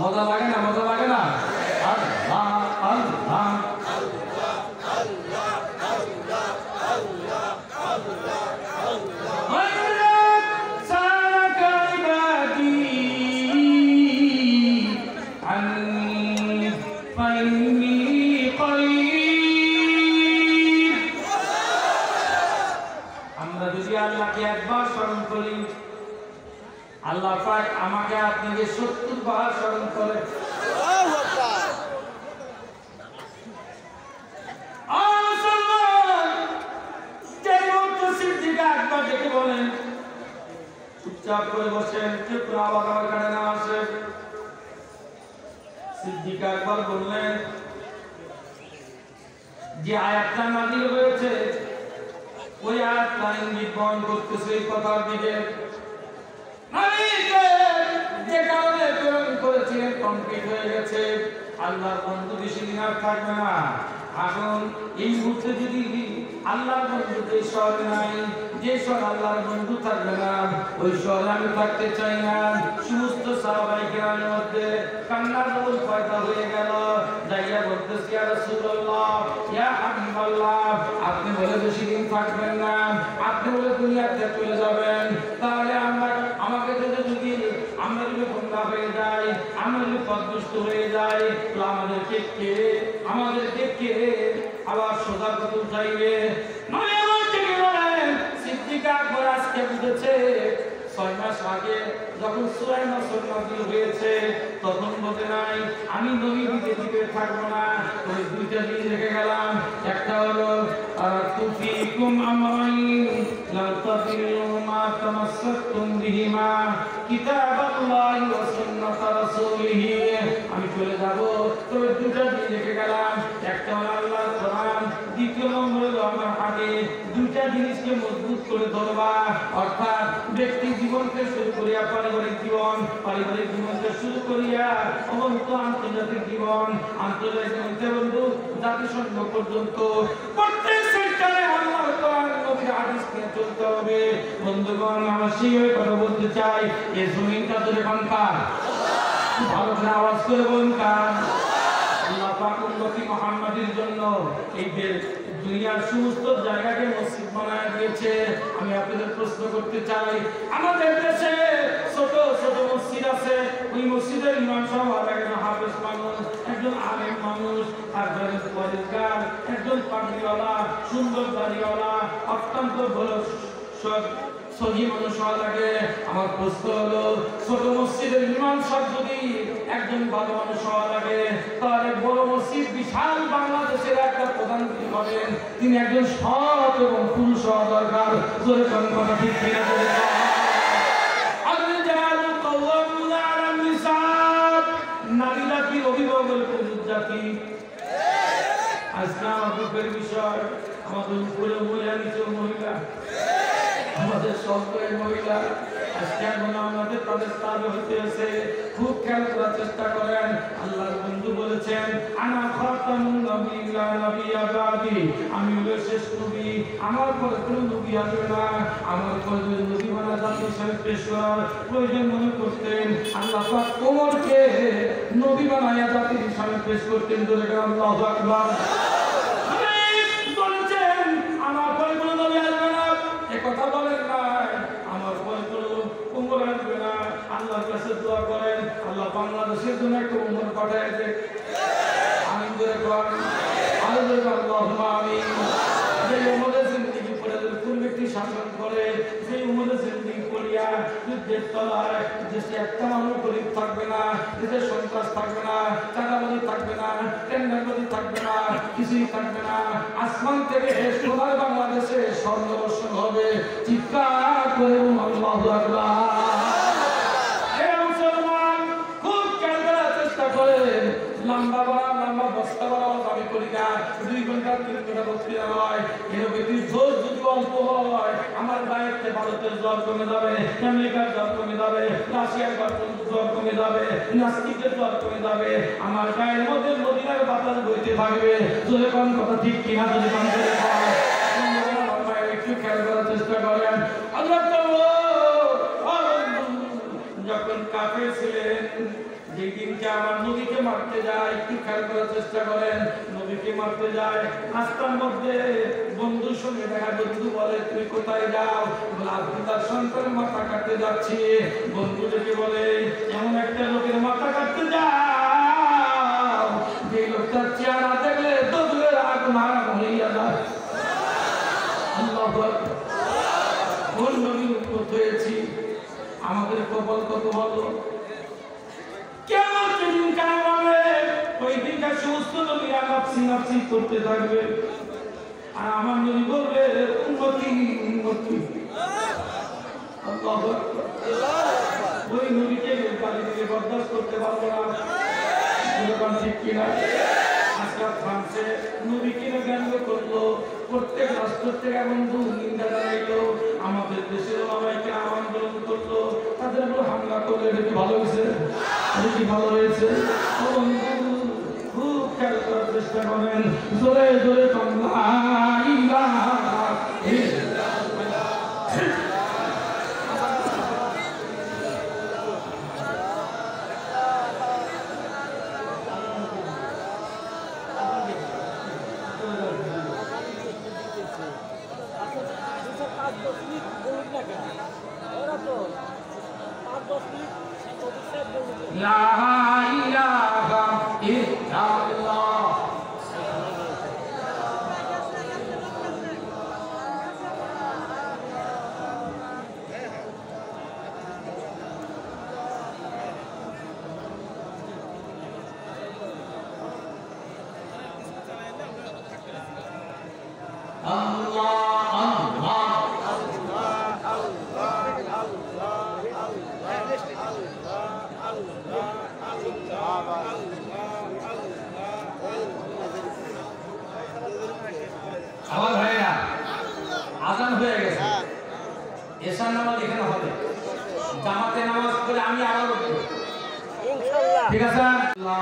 মজা লাগে না, মজা লাগে না? আল্লাহ আল্লাহ আমরা যদি আল্লাহকে একবার স্মরণ করি, আল্লাহ পাক আমাকে আপনাকে 70 বার স্মরণ করে। বলেন চুপচাপ করে বসেন, কেউ আবার আমার কানে না আসে। সিদ্দিক আকবর বললেন, যে আয়াতটা নাযিল হয়েছে ওই আয়াতটা ইঙ্গিত বহন করতেছে এই কথার দিকে। যে কারণে প্রেরণ করেছিলেন কমপ্লিট হয়ে গেছে। আল্লাহর বন্ধু বেশি দিন আর থাকবে না। এখন এই মুহূর্তে যদি আল্লাহর বন্ধু যে শহরে নাই, যে শহর আল্লাহর বন্ধু থাকবে না, ওই শহরে আমি থাকতে চাই না। সমস্ত সাহাবায়ে কেরামের মধ্যে কান্নার রোল পয়দা হয়ে গেল। যাইয়া বলতেছি, ইয়া রাসূলুল্লাহ, ইয়া হাবিবাল্লাহ, আপনি বলে বেশি দিন থাকবেন না, আপনি বলে দুনিয়াতে চলে যাবেন, তাহলে আমার পথভ্রষ্ট হয়ে যায়, তো আমাদেরকে কে আবার সোজা পথে উঠাইবে? নবী আমার থেকে বলেন, সিদ্দিক আকবর আজকে বুঝেছে 6 মাস আগে যখন সূরা নাসর নাযিল হয়েছে তখন বলে নাই আমি নবী দিকে থাকবো না, ওই দুইটা দিন রেখে গেলাম। একটা হলো তুফিকুম আমরাইন লা তাদিলু মা তামাসসাকতুম বিহিমা কিতাবাল্লাহি ওয়া সুন্নাত রাসূলিহি। আমি চলে যাব, তবে দুইটা দিন রেখে গেলাম। একটা হলো আল্লাহর কোরআন, দ্বিতীয় নম্বর হলো আমার হাদিস। দুইটা জিনিসকে মজবুত করে ধরবা, অর্থাৎ ব্যক্তি জীবনকে শুরু করিয়া পারিবারিক জীবন, পারিবারিক জীবনকে শুরু করিয়া অনন্ত আন্তর্জাতিক জীবন, আন্তর্জাতিক বন্ধু জাতিসংঘ পর্যন্ত প্রত্যেক সেক্টরে আল্লাহর কোরআন নবীর হাদিস নিয়ে চলতে হবে। বন্ধুগণ, আমার সেই কথা বলতে চাই, এই জমিনটা ধরে কার? ভালো করে আওয়াজ করে বলুন কার? আল্লাহ পাক উম্মতি মুহাম্মাদের জন্য এই যে দুনিয়ার সমস্ত জায়গাকে মসজিদ বানায় দিয়েছে। আমি আপনাদের প্রশ্ন করতে চাই, আমাদের দেশে ছোট ছোট মসজিদ আছে, ওই মসজিদের ইমাম সাহেব একজন হাফেজ মানুষ, একজন আলেম মানুষ, একজন পরিষ্কার, একজন পাগড়িওয়ালা, সুন্দর দাড়িওয়ালা, অত্যন্ত ভালো সহি মানুষ হওয়া লাগে। আমার প্রশ্ন হলো, ছোট মসজিদের ইমাম সাহেব যদি একজন ভালো মানুষ হওয়া লাগে, তাহলে বড় মসজিদ বিশাল বাংলাদেশের একটা প্রধান হবেন, তিনি একজন সৎ এবং পুরুষ হওয়া দরকার। জোরে কোন কথা ঠিক কিনা? নারীরা কি অভিভাবকের পুরুষ জাতি? আজকে আমার দুঃখের বিষয়, আমাদের উপরে মহিলা, নিচে মহিলা, আমাদের সরকারি মহিলা আজকে আমাদের তাদের তাবে হতে আছে। খুব খেয়াল করার চেষ্টা করেন। আল্লাহর বন্ধু বলেছেন, আনা খাতামুন নবিয়্যিনা নবিয়্যা বাদি, আমি হলো শেষ নবী, আমার পরে কোনো নবী আসবে না। আমার পরে যদি নবী বানা জাতি হিসেবে পেশ করার প্রয়োজন মনে করতেন, আল্লাহ পাক ওমরকে নবী বানায়া জাতি হিসেবে পেশ করতেন। ধরে গেল আল্লাহু আকবার। বলেছেন আমার পরে কোনো নবী আসবে না, কথা বলেন না, আমার পরে কোনো উমর আসবে না। আল্লাহর কাছে দোয়া করেন, আল্লাহ বাংলাদেশের জন্য একটা উমর পাঠায় দেন। আমিন করে করেন, আল্লাহুম্মা আমিন। যে উমরের জিন্দেগি পড়ে কোন ব্যক্তি শাসন করে, সেই উমরের জিন্দেগি পড়িয়া যুদ্ধের তলায় দেশে একটা মানুষ গরিব থাকবে না, দেশে সন্ত্রাস থাকবে না, চাঁদাবাজি থাকবে না, টেন্ডারবাজি থাকবে না, কিছুই থাকবে না। আসমান থেকে সোনার বাংলাদেশে স্বর্ণবর্ষণ হবে। চিৎকার করে আল্লাহু আকবার। এই মুসলমান খুব খেয়াল করার চেষ্টা করেন, লম্বা বস্তা বড় আমি করি না, 2 ঘন্টা 3 ঘন্টা বক্তৃতা হয়। এর ব্যক্তি জোর যদি অল্প হয়, আমার গায়েতে ভারতের জ্বর কমে যাবে, আমেরিকার জ্বর কমে যাবে, রাশিয়ার জ্বর কমে যাবে, নাস্তিকের জ্বর কমে যাবে, আমার গায়ের মধ্যে মদিনার বাতাস বইতে থাকবে। জোরে কোন কথা ঠিক কিনা? যদি কোন করে হয় একটু খেয়াল করার চেষ্টা করেন। আল্লাহ যখন কাফের ছিলেন, যে দিনকে আমার নবীকে মারতে যায়, একটু খেয়াল করার চেষ্টা করেন, নবীকে মারতে যায়, রাস্তার মধ্যে বন্ধুর সঙ্গে দেখা, বন্ধু বলে তুমি কোথায় যাও? আব্দুল্লাহর সন্তানের মাথা কাটতে যাচ্ছি। বন্ধু ডেকে বলে, এমন একটা লোকের মাথা কাটতে যাও যে লোকটার চেহারা দেখলে দোজখের আগুন হারাম হইয়া যায়। আল্লাহু আকবার। কোন নবীর উম্মত হয়েছি, আমাদের কপাল কত ভালো। কেমন দিন কায়েম হবে, ওই দিনকার সমস্ত নবীরা নাফসি নাফসি করতে থাকবে, আর আমার নবী বলবে উম্মতি উম্মতি। আল্লাহু আকবার। ওই নবীকে গালি দিলে বরদাস্ত করতে পারবো না। এরকম ঠিক কিনা? আজকে ফ্রান্সে নবীকে ব্যঙ্গ করলো, প্রত্যেক রাষ্ট্র থেকে বন্ধু নিন্দা জানাইলো, আমাদের দেশের ওলামায়ে আন্দোলন করলো, তাদের উপর হামলা করলে এটা কি ভালো হয়েছে? এটা কি ভালো হয়েছে? খুব খেয়াল করার চেষ্টা করেন, জোরে জোরে লা ইলাহা ইল্লাল্লাহ। লা ইলাহা ঠিক আছে লা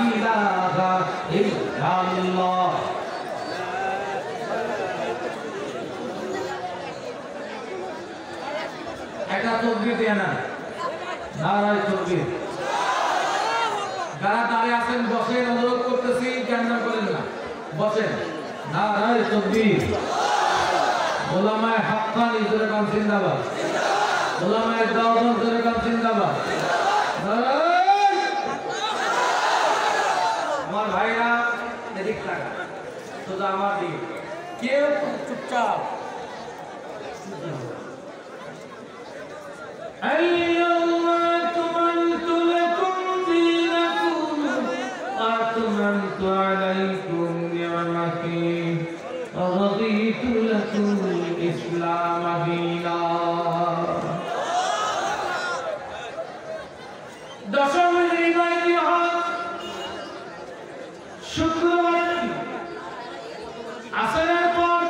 ইলাহা ইল্লাল্লাহ এটা তাকবীর দেয়া না নারায়ে তাকবীর যারা দাঁড়িয়ে আছেন বসেন অনুরোধ করতেছি কেমন করেন না বসেন নারায়ে তাকবীর উলামায়ে হাক্কানি জোরে কাম জিন্দাবাদ উলামায়ে দাওয়াত জোরে কাম জিন্দাবাদ আমার ভাইরা এদিক তাকা শুধু আমার দিক কেউ চুপচাপ اليوم أكملت لكم دينكم وأتممت عليكم نعمتي ورضيت لكم الإسلام دينا দশম রিবাইতি হক শুক্রবার আসরের পর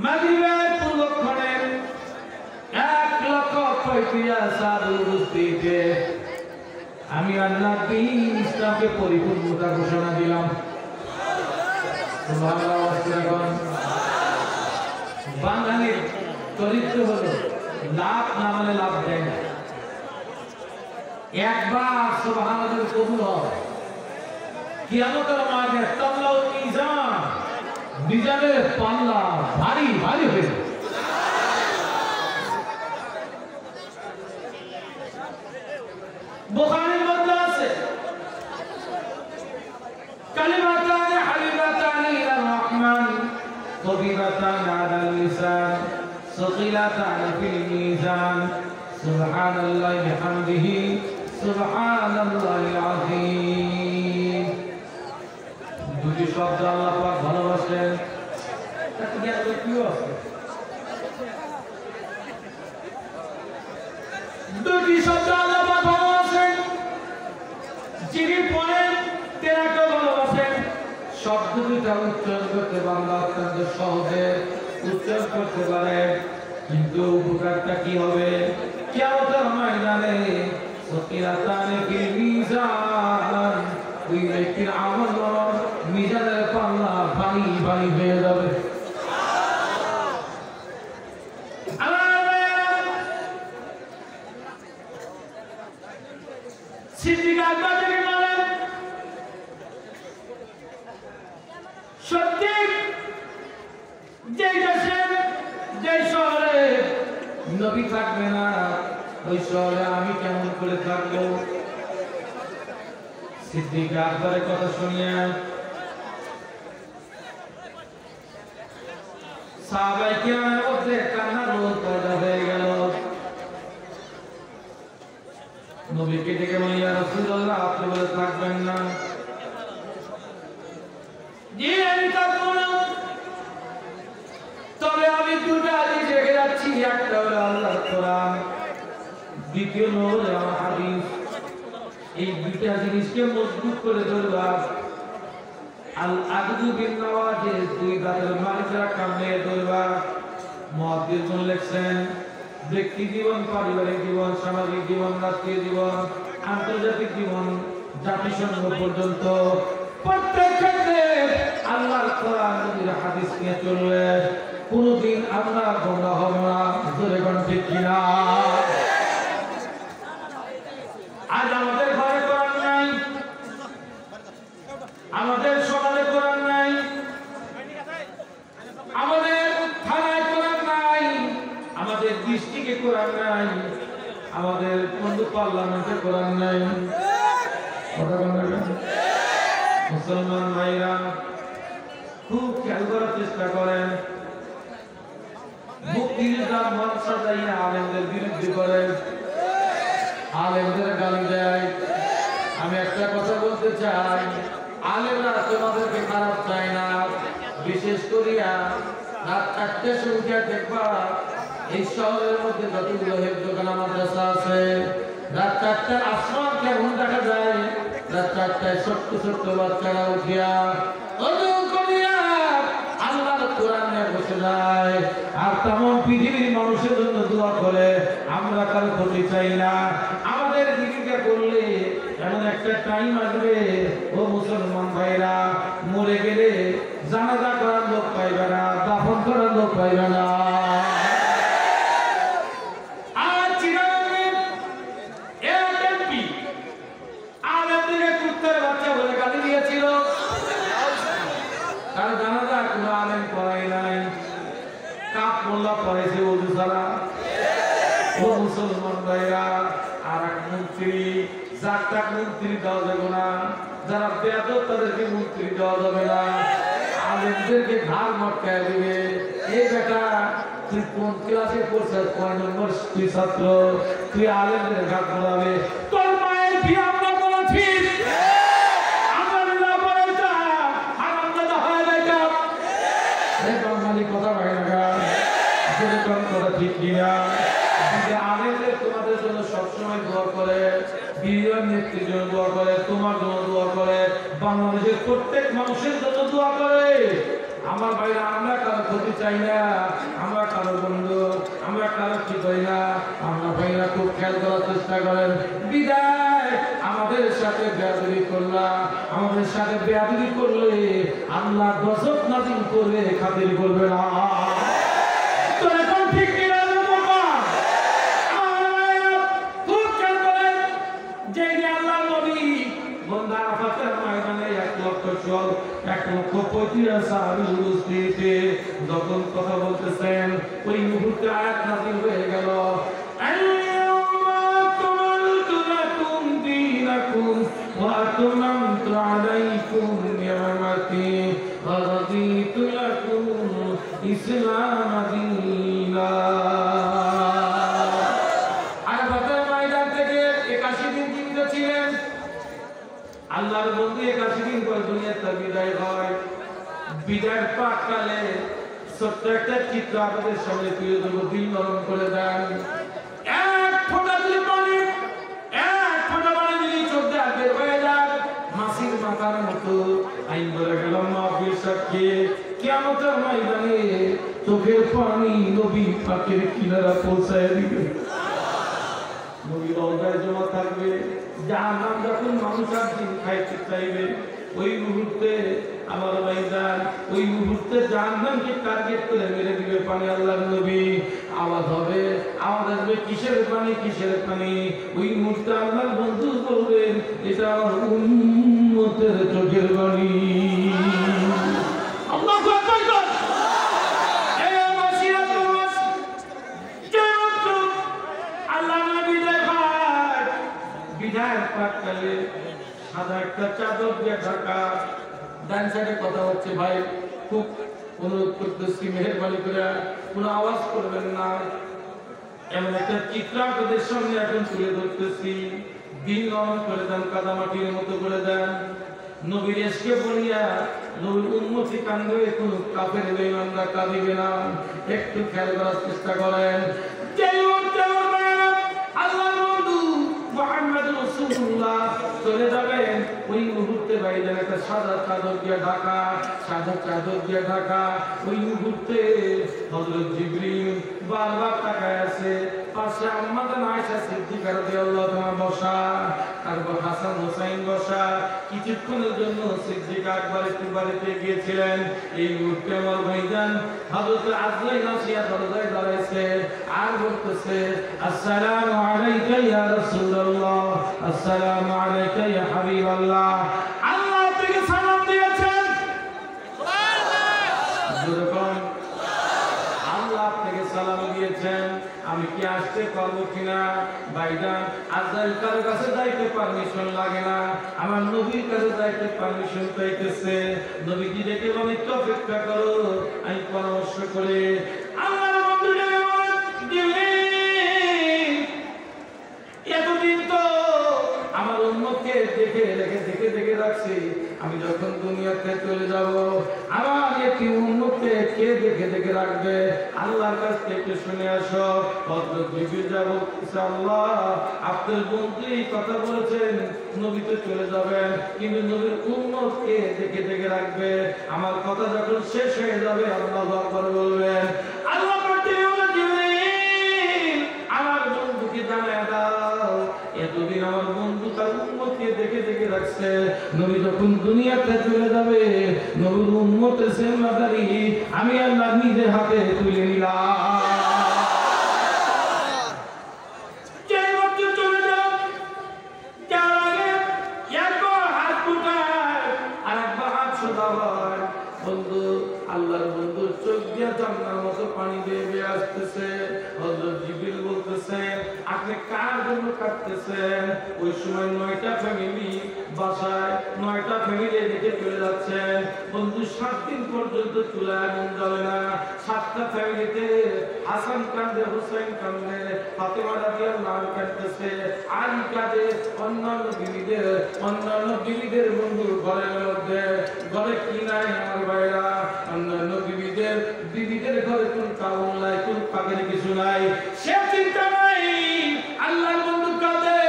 মাগরিবের পূর্বক্ষণে 1,35,000 আমি আল্লাহ দ্বীন ইসলামকে পরিপূর্ণতা ঘোষণা দিলাম বাঙালির চরিত্র হলো লাভ না মানে লাভ দেয় না একবার সুবহানাল্লাহ কবুল হয় কিয়ামতের মাঠে তাল্লাউল মিজান মিজানের পাল্লা ভারী ভারী হয়ে যাবে বুখারীর মধ্যে আছে কালিমাতান হাবিবাতান ইলার রহমান কবিরাতান আলাল লিসান সাকিলাতান ফিল মিজান সুবহানাল্লাহি বিহামদিহি সুবহানাল্লাহিল আযীম দুটি শব্দ আল্লাহ পাক ভালোবাসেন তাতে কি আর কি আছে দুটি শব্দ আল্লাহ পাক ভালোবাসেন যিনি পড়েন তেনাকে ভালোবাসেন শব্দ দুটো উচ্চারণ করতে বাংলা অত্যন্ত সহজে উচ্চারণ করতে পারে কিন্তু উপকারটা কি হবে কিয়ামতের ময়দানে সকিলাতান ফিল মিজান ওই ব্যক্তির আমল মিজানের পাল্লা ভারী ভারী হয়ে যাবে সিদ্দিক আকবর থেকে বলেন সত্যি যে দেশে যে শহরে নবী থাকবে না ওই শহরে আমি কেমন করে থাকবো সিদ্দিক আকবরের কথা শুনিয়া সাহাবায়ে কিরামের মধ্যে কান্নার রোল পয়দা হয়ে গেল নবীকে ডেকে বলি ইয়া রাসূলুল্লাহ আপনি বলে থাকবেন না জি আমি থাকবো না তবে আমি দুটো হাদিস রেখে যাচ্ছি একটা হলো আল্লাহর কোরআন দ্বিতীয় হলো আমার হাদিস এই দুইটা জিনিসকে মজবুত করে ধরবা আল আদু বিন নওয়াজিজ দুই দাঁতের মালিকরা কামনে ধরবা মুহাদ্দিসুন লিখছেন ব্যক্তি জীবন পারিবারিক জীবন সামাজিক জীবন রাষ্ট্রীয় জীবন আন্তর্জাতিক জীবন জাতিসংঘ পর্যন্ত প্রত্যেক ক্ষেত্রে আল্লাহর কোরআন নবীর হাদিস নিয়ে চলবে কোনদিন আমরা গোমরা হব না জোরে কোন ঠিক কিনা আজ আমাদের ঘরে কোরআন নাই আমাদের সমাজে কোরআন নাই আমাদের থানায় কোরআন নাই আমাদের ডিস্ট্রিক্টে কোরআন নাই আমাদের বন্ধু পার্লামেন্টে কোরআন নাই কথা বলবেন মুসলমান ভাইরা খুব খেয়াল করার চেষ্টা করেন মুক্তিযোদ্ধা মন সাজাইয়া আলেমদের বিরুদ্ধে করে আলেমদের গালি দেয় আমি একটা কথা বলতে চাই আলেমরা তোমাদেরকে খারাপ চায় না বিশেষ করিয়া রাত 4টার সময় দেখবা এই শহরের মধ্যে যতগুলো হেফজখানা মাদ্রাসা আছে রাত 4টার আসমান কেমন দেখা যায় রাত 4টায় ছোট্ট ছোট্ট বাচ্চারা উঠিয়া ওযু করিয়া আল্লাহর কোরআন নিয়ে বসে যায় আর तमाम পৃথিবীর মানুষের জন্য দোয়া করে। আমরা কারো ক্ষতি চাই না। আমাদের জীবিকা করলে এমন একটা টাইম আসবে ও মুসলমান ভাইরা, মরে গেলে জানাজা করার লোক পাইবে না, দাফন করার লোক পাইবে না। আর চিরাগে এমপি আলেমদের কুত্তার বাচ্চা বলে গালি দিয়েছিল, কারণ জানাজা কোনো আলেম পড়াই নাই, কাপ মোল্লা পড়াইছে ওযু ছাড়া। ও মুসলমান ভাইরা, আর এক মন্ত্রী যার তাক মন্ত্রী দেওয়া যাবে না, যারা বেয়াদব তাদেরকে মন্ত্রী দেওয়া যাবে না, আলেমদেরকে ঘাড় মটকায় দিবে। এই বেটা তুই কোন ক্লাসে পড়ছিস, কয় নম্বর তুই ছাত্র, তুই আলেমদের ঘাড় পড়াবে? তোর মায়ের বিয়ে আমরা করেছিস, আমরা বিনা পড়াইতা আর আমরা তো হয় না। এই বাঙালি কথা ভাই না, সেরকম কথা ঠিক কিনা? আলেমদের তোমাদের জন্য সবসময় দোয়া করে, বিজয় নেত্রীর জন্য দোয়া করে, তোমার জন্য দোয়া করে, বাংলাদেশের প্রত্যেক মানুষের জন্য দোয়া করে। আমার ভাইরা, আমরা কারো ক্ষতি চাই না, আমরা কারো বন্ধু, আমরা কারো কি করি না। আমরা ভাইরা খুব খেয়াল করার চেষ্টা করেন। বিদায় আমাদের সাথে বেয়াদবি করলা, আমাদের সাথে বেয়াদবি করলে আল্লাহ গজব নাযিল করবে, খাতির করবে না। তো এখন ঠিক কিনা? যখন কথা বলতেছেন ওই মুহূর্তে আয়াত নাযিল হয়ে গেল, আল্লাহর বন্ধু 81 দিন পর দুনিয়ার থেকে বিদায় হয়। বিদায়ের প্রাককালে ছোট্ট একটা চিত্র আপনাদের সামনে তুলে ধরবো, দিল নরম করে দেন। এক ফোঁটা পানি যদি চোখ দিয়ে বের হয়ে যায়, মাসির মাথার মতো আইন বলে গেলাম মাহফিল সাক্ষী, কিয়ামতের ময়দানে চোখের পানি নবী পাকের কিনারা পৌঁছায় দিবে। নবী রওজায় জমা থাকবে। জাহান্নাম যখন মানুষ আর দিন খাইতে চাইবে, ওই মুহূর্তে আমার ভাইজান, ওই মুহূর্তে জাহান্নামকে টার্গেট করে মেরে দিবে পানি। আল্লাহর নবী আওয়াজ হবে, আওয়াজ আসবে, কিসের পানি, কিসের পানি? ওই মুহূর্তে আল্লাহর বন্ধু বলবেন, এটা আমার উম্মতের চোখের পানি। আল্লাহু আকবার। সাদা একটা চাদর দিয়ে ঢাকা। ডান সাইডে কথা হচ্ছে, ভাই খুব অনুরোধ করতেছি মেহেরবানি করে কোনো আওয়াজ করবেন না। এমন একটা চিত্র আপনাদের সামনে এখন তুলে ধরতেছি, দিন নরম করে দেন, কাদামাটির মতো করে দেন। নবীর এসকে বলিয়া নবীর উম্মতি কান্দবে, কোনো কাফের বেঈমানরা কাঁদিবে না। একটু খেয়াল করার চেষ্টা করেন। আল্লাহর বন্ধু মুহাম্মদ রাসূলুল্লাহ চলে যাবেন, ওই মুহূর্তে বাইরে একটা সাদা চাদর দিয়ে ঢাকা, সাদা চাদর দিয়ে ঢাকা। ওই মুহূর্তে হযরত জিবরিল বারবার তাকায় আছে, পাশে আম্মা আয়েশা সিদ্দিকা রাদিয়াল্লাহু তাআলা বসা, তারপর হাসান হোসেন বসা। কিছুক্ষণের জন্য সিদ্দিকা আকবর একটু বাড়িতে গিয়েছিলেন। এই মুহূর্তে আমার ভাইজান হযরত আজরাইল আসিয়া দরজায় দাঁড়াইছে আর বলতেছে, আসসালামু আলাইকা ইয়া রাসূলুল্লাহ, আসসালামু আলাইকা ইয়া হাবিবাল্লাহ। আল্লাহ আপনাকে সালাম দিয়েছেন। সুবহানাল্লাহ। আল্লাহ আপনাকে সালাম দিয়েছেন। আমি কি আসতে পারবো কিনা? ভাইজান, আজরাইল কারো কাছে যাইতে পারমিশন লাগে না, আমার নবীর কাছে যাইতে পারমিশন পাইতেছে। নবীজি ডেকে বলে, একটু অপেক্ষা করো, আমি পরামর্শ করে। আল্লাহর বন্ধু এতদিন তো আমার উম্মতকে দেখে রাখছি, আমি যখন দুনিয়াতে চলে যাব আমার একটি উম্মতকে কে দেখে দেখে রাখবে আল্লাহর কাছ থেকে শুনে আসো। হযরত জিবরিল যাব আল্লাহ আপনার বন্ধু এই কথা বলেছেন নবী তো চলে যাবেন কিন্তু নবীর উম্মত কে দেখে দেখে রাখবে। আমার কথা যখন শেষ হয়ে যাবে আল্লাহু আকবার বলবেন। আল্লাহ আমার বন্ধুকে জানায় দাও এতদিন আমার বন্ধু তার উম্মতকে দেখে দেখে রাখছে নবী যখন দুনিয়াতে চলে যাবে নবীর উম্মতের জিম্মাদারি আমি আল্লাহ নিজের হাতে তুলে নিলাম। বন্ধু আল্লাহর বন্ধু চোখ দিয়ে জান্নাতের মতো পানি বেয়ে আসতেছে। হযরত জিবরিল বলতেছেন আপনি কার জন্য কাঁদতেছেন? ওই সময় 9টা ফ্যামিলি বাসায় 9টা ফ্যামিলি এদিকে চলে যাচ্ছেন। বন্ধু 7 দিন পর্যন্ত চুলায় আগুন জ্বলে না। 7টা ফ্যামিলিতে হাসান কাঁদে, হুসাইন কাঁদে, ফাতেমা রাদিয়াল্লাহু আনহা কাঁদতেছে, আলী কাঁদে, অন্যান্য বিবিদের বন্ধু ঘরের মধ্যে ঘরে কি নাই আমার ভাইরা অন্যান্য বিবিদের ঘরে কোন কাউন নাই কোন পাকের কিছু নাই সে চিন্তা নাই আল্লাহর বন্ধু কাঁদে।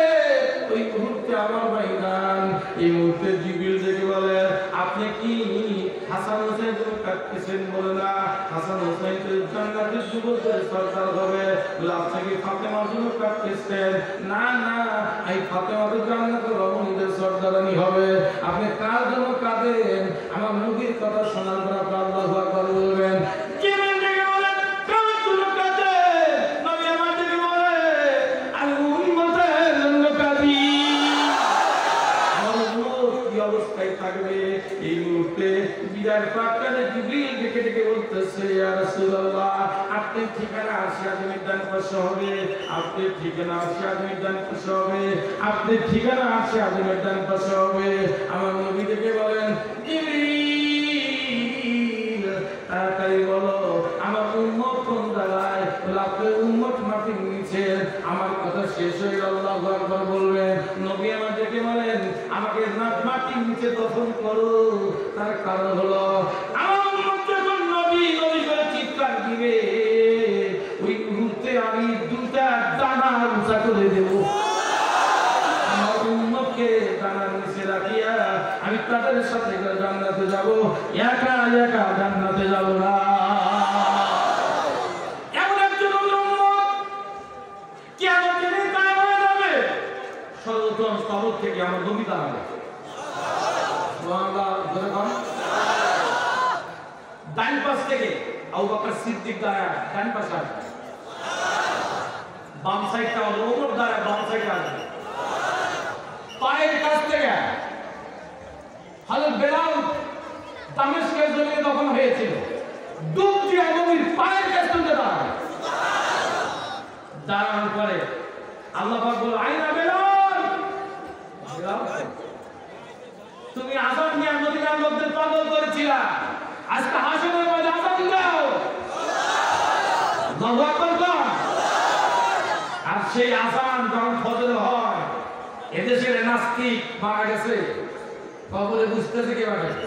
ওই মুহূর্তে আমার ভাইরান এই মুহূর্তে জিবরিল দেখে বলে আপনি কি হাসান হোসেন কাঁদতেছেন? বলে না হাসান হোসেন তো জান্নাতের যুবকদের সরদার হবে। বলে আপনি কি ফাতেমার জন্য কাঁদতেছেন? না না এই ফাতেমা তো জান্নাতের রমণীদের সরদারানি হবে। আপনি কার জন্য কাঁদেন? আমার নবীর কথা শোনার পর আপনি আল্লাহু আকবার বলবেন। এই মুহূর্তে বিদায় প্রাক্কালে জিবরিল ডেকে ডেকে বলতেছে ইয়া রাসূলুল্লাহ আপনার ঠিকানা আসিয়া জমির ডান পাশে হবে, আপনার ঠিকানা আসিয়া জমির ডান পাশে হবে, আপনার ঠিকানা আসিয়া জমির ডান পাশে হবে। আমার নবী ডেকে বলেন জিবরিল তাড়াতাড়ি বলো আমার উম্মত কোন জায়গায়? বলে আপনার উম্মত মাটির নিচে। আমার কথা শেষ হয়ে গেল আল্লাহু আকবার বলবেন। নবী আমার ডেকে বলেন আমাকে মাটির নিচে দফন করো। তার কারণ হলো আমার উম্মত যখন নবী নবী করে চিৎকার দিবে ওই মুহূর্তে আমি দুটা দানা উঁচা করে দেব। আমার উম্মতকে দানার নিচে রাখিয়া আমি তাদের সাথে জান্নাতে যাব, একা একা জান্নাতে যাব না। এমন একজন উম্মত কিয়ামত দিনে কায়েম হয়ে যাবে সর্বপ্রথম কবর থেকে আমার নবী দাঁড়াবে। সুবহানাল্লাহ জোরে বল। ডান পাশ থেকে আবু বকর সিদ্দিক দাঁড়ায় ডান পাশে আসবে, বাম সাইডটা ওমর দাঁড়ায় বাম সাইডে আসবে। পায়ের কাছ থেকে হযরত বেলাল দামেস্কের জমিনে তখন হয়েছিল ডুব দিয়ে নবীর পায়ের কাছ থেকে দাঁড়ায়। দাঁড়ানোর পরে আল্লাহ পাক বলে আইনা বেলাল, বেলাল তুমি আযান নিয়ে মদিনার লোকদের পাগল করেছিলা, আজকে হাসরের মধ্যে আযান দাও। আল্লাহু আকবার। আর সেই আযান যখন ফজর হয় এদেশের নাস্তিক মারা গেছে কবরে বুঝতেছে কে মারা গেছে?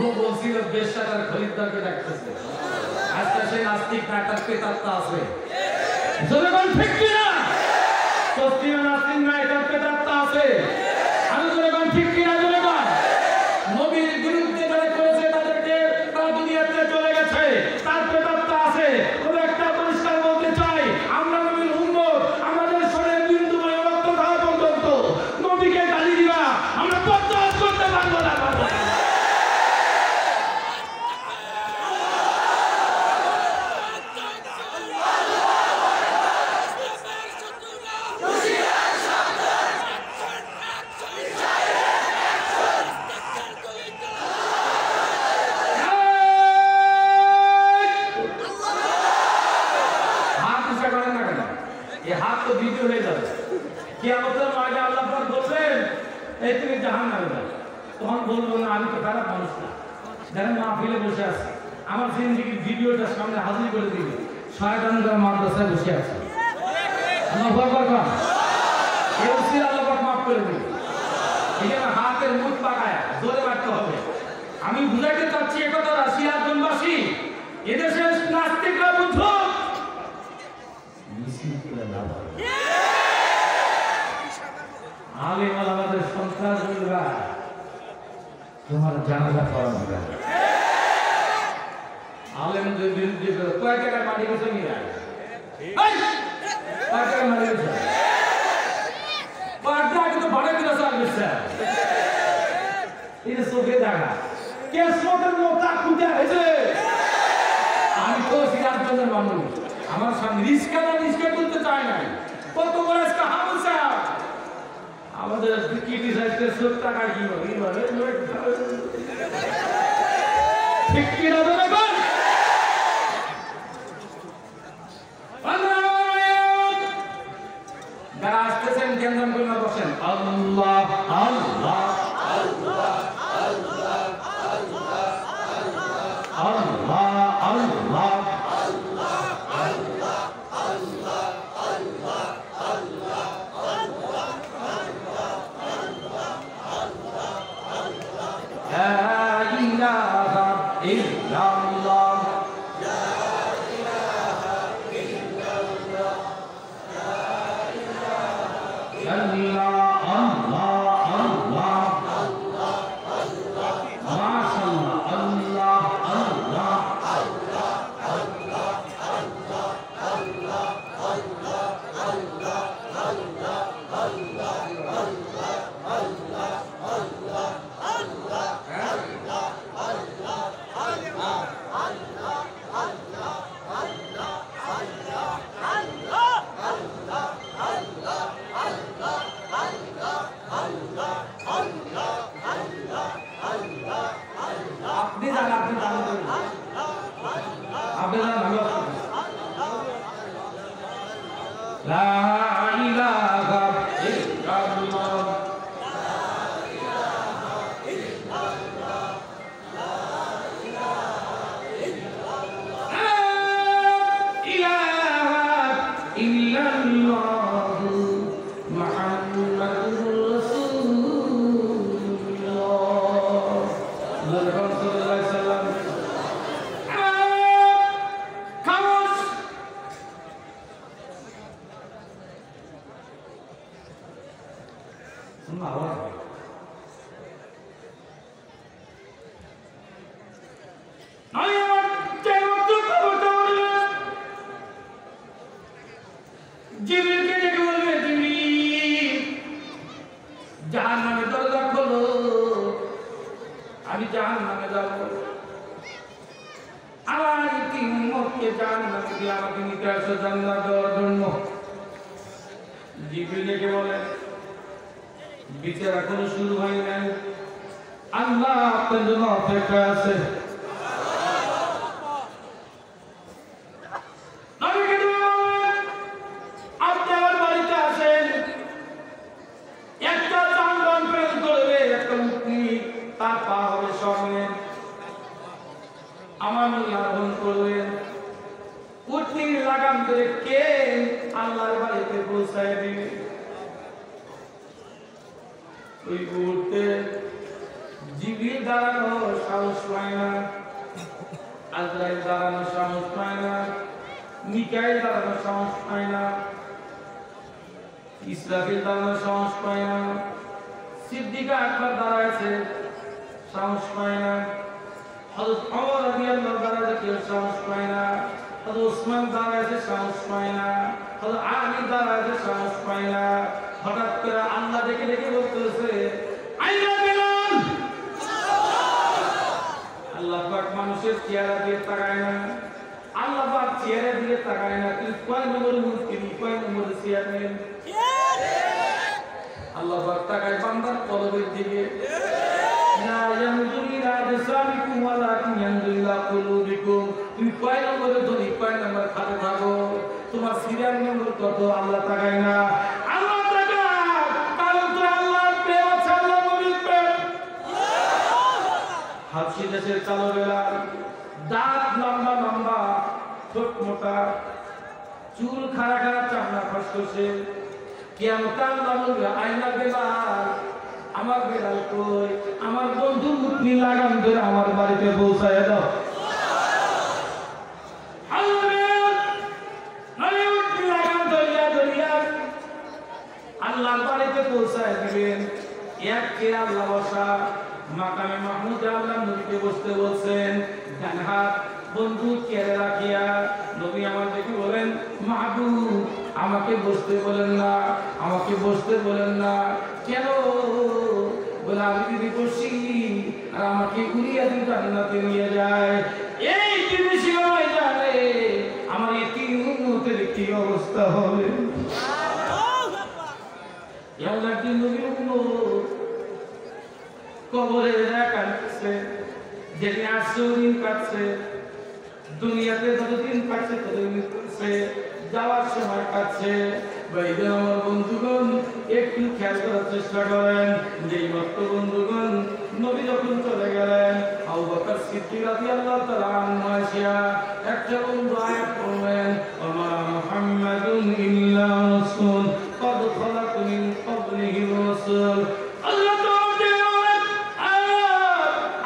ও বলছিল বেশ্যাটার খরিদ্দারকে ডাকতেছে। আজকে সেই নাস্তিক নাটক পেতাত্তা আছে। জোরে বল ঠিক কি না? তসলিমা নাসরিন নাটক পেতাত্তা আছে। আমি জোরে বল ঠিক কি না? জোরে বল। নবীর বিরুদ্ধে যারা করেছে তাদেরকে তারা দুনিয়াতে চলে গেছে, তার পেতাত্তা আছে। তবে একটা পরিষ্কার বলতে চাই আমরা নবীর উম্মত, আমাদের শরীরে বিন্দু করে রক্ত খাওয়া পর্যন্ত নবীকে গালি দিবা আমরা বরদাস্ত করতে পারবো না। কিয়ামতের মাঠে আল্লাহ পাক বলবেন এই তুমি জাহান্নামে যাও। তখন বলবো না আমি তো খারাপ মানুষ না, দেখেন মাহফিলে বসে আছে আমার জিন্দেগির ভিডিওটা সামনে হাজির করে দিবে শয়তানরা মাদ্রাসায় বসে আছে। আল্লাহু আকবার। এই উসিলা আল্লাহ পাক মাফ করে দিবে। এখানে হাতের মুঠ পাকায় জোরে মারতে হবে। আমি বুঝাইতে চাচ্ছি একথা সিরাজগঞ্জবাসী, এদেশের নাস্তিকরা বুঝো আলেম ওলামাদের সন্ত্রাসীরা তোমার জানাজা পড়ানো যায়। আলেমদের বিরুদ্ধে কয় টাকা মাটি গেছে নিয়ে কয় টাকা মাটি গেছে পাঁচটা কিন্তু ভাড়া দিলে সার্ভিসটা এটা চোখে দেখা কেসমতের মোটা খুঁজে হয়েছে। আমি তো সিরাজগঞ্জের মানুষ, আমার সামনে রিস্কা করতে চাই না। কত বড় একটা হামসা আমাদের ক্রিটিসাইজকে 70 টাকা কিলো ঠিক কি না বল। যারা আসতেছেন কেন্দ্র করে বসেন। আল্লাহ আল্লাহ আল্লাহ আল্লাহ আল্লাহ আল্লাহ বিচার এখনো শুরু হয় নাই। আল্লাহ আপনার জন্য অপেক্ষা আছে। আপনি আমার বাড়িতে আসেন, একটা যানবাহন প্রেরণ করবে, একটা উটনি তার পা হবে সামনে, আমার লালন করবেন, উটনির লাগাম ধরে কে আল্লাহর বাড়িতে পৌঁছায় দিবে। ওই মুহূর্তে জিবরিল দাঁড়ানো সাহস পায় না, আজরাইল দাঁড়ানো সাহস পায় না, মিকাইল দাঁড়ানো সাহস পায় না, ইসরাফিল দাঁড়ানো সাহস পায় না, সিদ্দিক আকবর দাঁড়াইছে সাহস পায় না, হযরত ওমর রাদিয়াল্লাহু দাঁড়াইছে কেউ সাহস পায় না, হযরত ওসমান দাঁড়াইছে সাহস পায় না, হযরত আলী দাঁড়াইছে সাহস পায় না। হঠাৎ করে আল্লাহ দেখে দেখে বলতেছে আইনা বেলাল। আল্লাহ পাক মানুষের চেহারা দিয়ে তাকায় না, আল্লাহ পাক চেহারা দিয়ে তাকায় না। তুই কয় নম্বরের মুসলিম, কয় নম্বরের চেয়ারম্যান? আল্লাহ পাক তাকায় বান্দার কলবের দিকে। না ইয়ানজুরু ইলা আজসামিকুম ওয়ালাকিন ইয়ানজুরু ইলা কুলুবিকুম। তুই কয় নম্বরের ধনী, কয় নম্বর খাতে থাকো, তোমার সিরিয়াল নম্বর কত আল্লাহ তাকায় না। হাবশি দেশের কালো বেলাল, দাঁত লম্বা লম্বা, ঠোঁট মোটা, চুল খাড়া খাড়া, চামড়া ফসফসে। কিয়ামতে আল্লাহ বলবে আইনা বেলাল, আমার বিড়াল কই, আমার বন্ধু মুতনি লাগাম ধরে আমার বাড়িতে পৌঁছায় দাও। আল্লাহর বাড়িতে পৌঁছায় দিবেন। এক কে আল্লাহ বসা মাকামে মাহমুদ আল্লাহ নবীকে বসতে বলছেন, ডান হাত বন্ধু কেড়ে রাখিয়া নবী আমার দেখে বলেন, মাহবুব আমাকে বসতে বলেন না, আমাকে বসতে বলেন না। কেন? বলে আমি যদি বসি আর আমাকে উড়িয়ে দিন জান্নাতে নিয়ে যায়, এই জিনিস সবাই জানে আমার এই তিন উম্মতের কি অবস্থা হবে। এমন একদিন নবীর উম্মত কবরে কাটছে, যেদিন 800 দিন কাটছে, দুনিয়াতে যতদিন কাটছে ততদিন কাটছে, যাওয়ার সময় কাটছে। ভাইদের আমার বন্ধুগণ একটু খেয়াল করার চেষ্টা করেন যে ভক্ত বন্ধুগণ নবী যখন চলে গেলেন, আবু বকর সিদ্দিক রাদিয়াল্লাহু তাআলা আনহু আসিয়া একটা বন্ধু আয়াত পড়লেন, ওমা মুহাম্মাদুন ইল্লা রাসূল قد خلق من قبله الرسل। আল্লাহ তো বলেন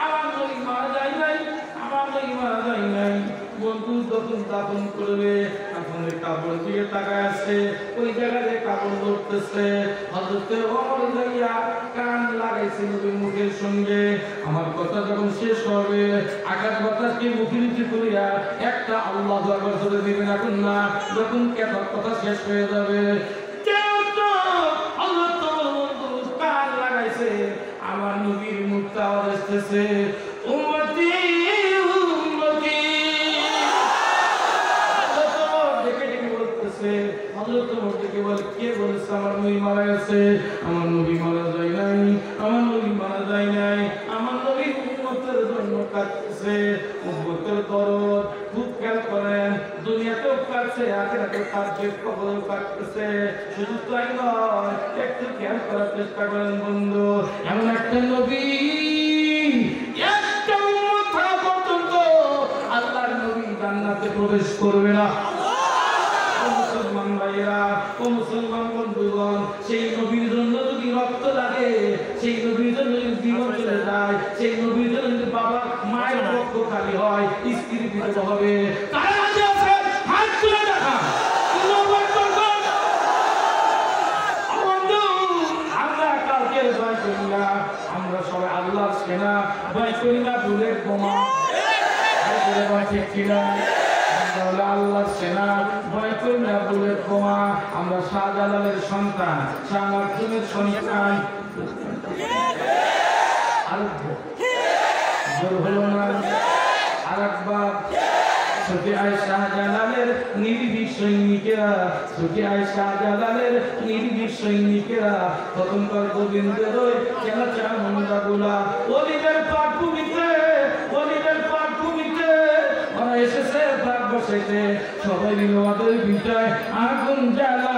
আমার নবী মারা যায় নাই, আমার নবী মারা যায় নাই। বন্ধু যখন দাফন করবে এখন কাপড় দিয়ে তাকায় আছে, ওই জায়গায় কাপড় ধরতেছে। হযরত ওমর যাইয়া কান লাগাইছে নবীর মুখের সঙ্গে। আমার কথা যখন শেষ হবে আকাশ বাতাসকে মুখরিত করিয়া একটা আল্লাহু আকবার বলে দিবেন এখন না, যখন কথা শেষ হয়ে যাবে আমার নবীর মুখটা আসতেছে, উম্মতি উম্মতি ডেকে ডেকে বলতেছে। হযরত ওমর ডেকে বলে, কে বলেছে আমার নবী মারা গেছে? আমার নবী মারা যায় নাই, আমার নবী মারা যায় নাই, আমার নবী উম্মতের জন্য কাঁদতেছে। উম্মতের দরদ খুব খেয়াল করেন, দুনিয়াতেও কাটছে, আখিরাতেও কাটছে, কবরেও কাটতেছে। শুধু তাই নয়, একটু খেয়াল করার চেষ্টা করেন বন্ধু, এমন একটা নবী একটা উম্মত থাকা পর্যন্ত আল্লাহর নবী জান্নাতে প্রবেশ করবে না। মুসলমান ভাইরা ও মুসলমান বন্ধুগণ, সেই নবীর জন্য যদি রক্ত লাগে, সেই নবীর জন্য যদি জীবন চলে যায়, সেই নবীর জন্য যদি বাবা মায়ের পক্ষ খালি হয়, স্ত্রী বিধবা হবে, কারা রাজি আছে হাত তুলে দেখা। আমরা কালকে ভয় করি না, আমরা সবাই আল্লাহর সেনা, ভয় করি না বুলেট বোমা, ভয় ঠিক কিনা? আল্লাহর সেনা, ভয় করি না বুলেট বোমা। আমরা শাহজালালের সন্তান, শাহ মাকদুমের সন্তান। জোর হলো না আরেকবার। ছোটি আয়েশা জালালের নির্ভীক সৈনিকেরা, ছোটি আয়েশা জালালের নির্ভীক সৈনিকেরা তখনকার গোবিন্দের ওই চেলা মন্দাগুলা ওলিদের পাঠভূমিতে, ওলিদের পাঠভূমিতে ওরা এসেছে পাক বসাইতে, সবাই মিলে ওদের ভিটায় আগুন জ্বালা।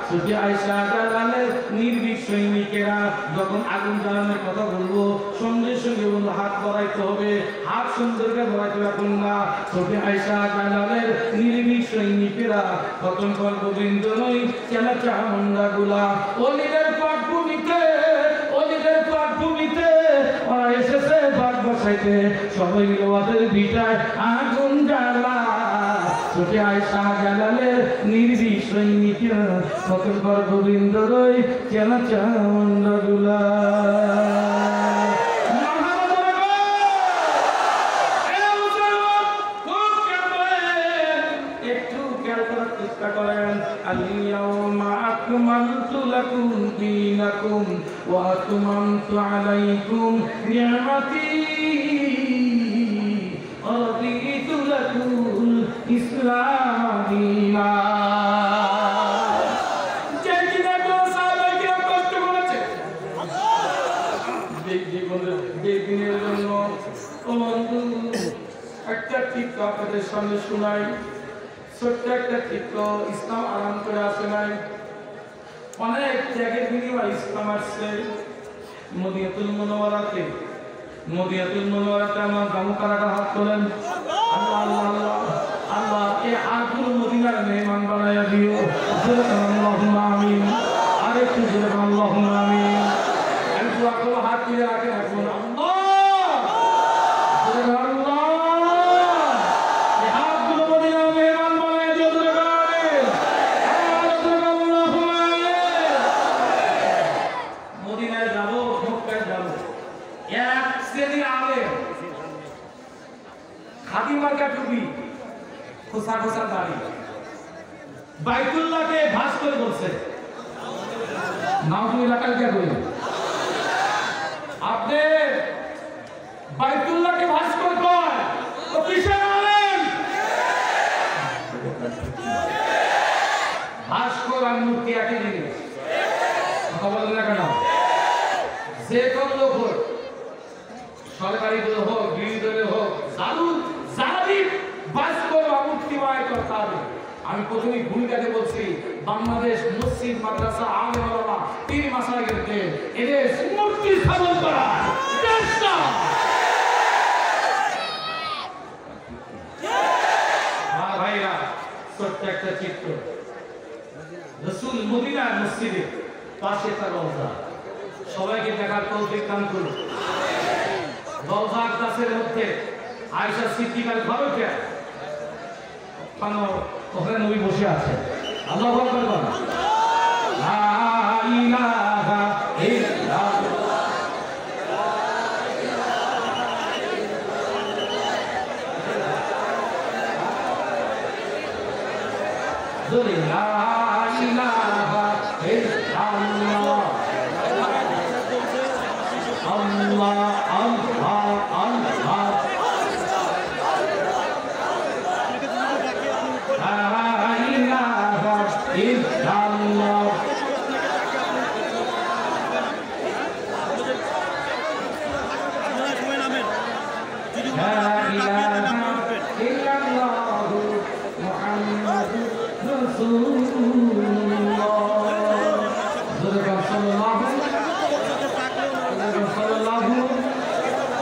ছোটি আয়েশা জালালের নির্ভীক সৈনিকেরা যখন আগুন জ্বালানোর কথা বলবো, সঙ্গে সঙ্গে বলবো হাত বাড়াইতে হবে, হাত সুন্দরকে বাড়াইতে হবে না। ছোটি আয়েশা জালালের নির্ভীক সৈনিকেরা তখনকার গোবিন্দ নই চেলা চামুন্ডাগুলা ওলিদের পাঠভূমিতে, ওলিদের পাঠভূমিতে ওরা এসেছে পাক বসাইতে, সবাই মিলে ওদের ভিটায় আগুন জ্বালা। ছোটি আয়েশা জালালের নির্ভীক সৈনিকেরা তখনকার গোবিন্দ নই চেলা চামুন্ডাগুলা। اليوم أكملت لكم دينكم وأتممت عليكم نعمتي ورضيت لكم الإسلام دينا। একটা টিকা আপনাদের সামনে শোনাই, ছোট্ট একটা টিকা। ইসলাম আরাম করে আসে নাই, অনেক ত্যাগের বিনিময়ে ইসলাম আসছে। মদিনাতুল মুনাওয়ারাতে, মদিনাতুল মুনাওয়ারাতে আমার গামুকারাটা হাত তোলেন। আল্লাহ আল্লাহ আল্লাহ আল্লাহ, এই আগুন মদিনার মেহমান বানাইয়া দিও। আল্লাহুম্মা আমিন। আরেকটু জোরে আল্লাহুম্মা আমিন। একটু খোসা খোসা দাড়ি বাইতুল্লাহকে ভাস করে বলছে নাউজুবিল্লাহ কালকে কই আপনি বাইতুল্লাহকে ভাস করে কয় তো কিসের আলেম ভাস্কর আর মূর্তি একই জিনিস কথা বলেন না কেন যে কোন লোক হোক সরকারি দল হোক বিরোধী দলের হোক জালালি ভাস্কর অমূর্তিময় করতে হবে আমি প্রথমেই ভূমিকাতে বলছি বাংলাদেশ মসজিদ মাদ্রাসা আলেম ওলামা পীর মাসায়েখকে এদের মূর্তি স্থাপন করা চেষ্টা ভাইরা ছোট্ট একটা চিত্র রাসূল মদিনার মসজিদে পাশে তার রওজা সবাইকে দেখার তৌফিক দান করুন রওজার কাছের মধ্যে আয়েশা সিদ্দিকার ঘরকে ওখানে নবী বসে আছে আল্লাহু আকবার বলেন লা ইলাহা ইল্লাল্লাহ লা ইলাহা ইল্লাল্লাহ আল্লাহ আল্লাহ আল্লাহ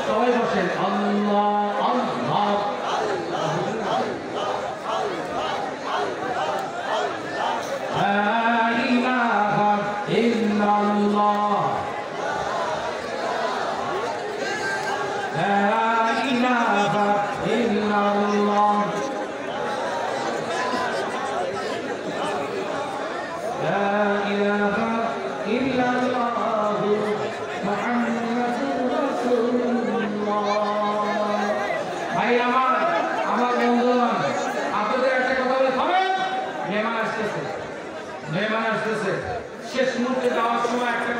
সবাই বসেন আল্লাহ আল্লাহ শেষ মুহূর্তে যাওয়ার সময় একটা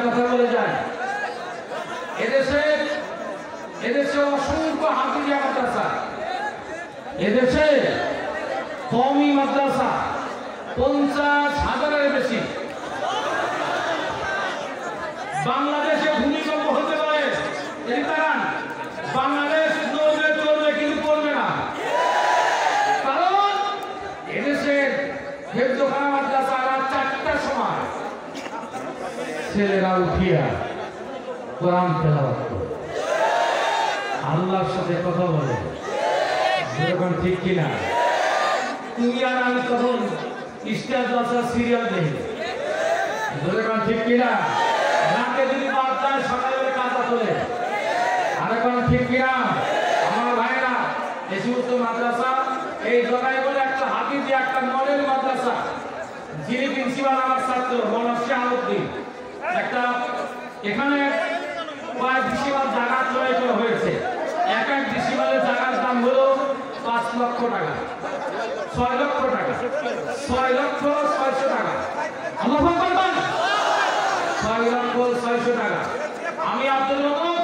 কথা বলে যায় এদেশে অসংখ্য হাফিজিয়া মাদ্রাসা এদেশে কওমি মাদ্রাসা 50,000-এর বেশি বাংলাদেশে ভূমিকম্প হতে পারে এই কারণ বাংলাদেশ চলবে কিন্তু করবে না কারণ এদেশে হেফজখানা মাদ্রাসা রাত 4টার সময় ছেলেরা উঠিয়া কোরআন তেলাওয়াত করে আল্লাহর সাথে কথা বলে এরকম ঠিক কিনা তুমি আর আমি তখন স্টার জলসা সিরিয়াল দেখি এরকম ঠিক কিনা রাতে যদি বাদ যায় সকালে কাজা তোলে আর এখন ঠিক কিনা আমার ভাইরা এই সমস্ত মাদ্রাসা এই জগায় বলে একটা হাফিজি একটা মডেল মাদ্রাসা যিনি প্রিন্সিপাল আমার ছাত্র মৌলানা শাহাবুদ্দিন একটা এখানে কয়েক ডিসিমাল জায়গা ক্রয় করা হয়েছে এক ডিসিমালের জায়গার দাম হলো 5 লক্ষ টাকা 6 লক্ষ টাকা 6 লক্ষ 600 টাকা আল্লাহু আকবার 6 লক্ষ 600 টাকা আমি আপনাদের অনুরোধ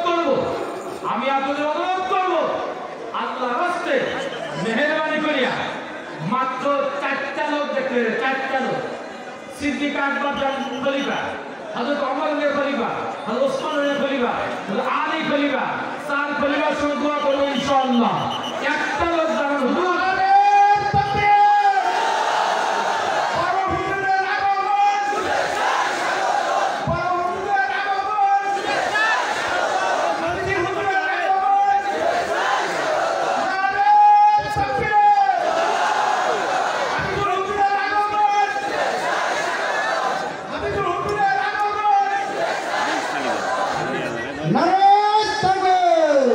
করব আল্লাহর রাস্তায় মেহেরবানি করিয়া মাত্র 4টা লোক দেখতে 4টা লোক সিদ্দিক আকবর খলিফা হযরত ওমর এর খলিফা হযরত ওসমান এর খলিফা হযরত আলী খলিফা 4 খলিফার সঙ্গে দোয়া করব ইনশাআল্লাহ একটা লোক জানান হুজুর Naras Tanggul.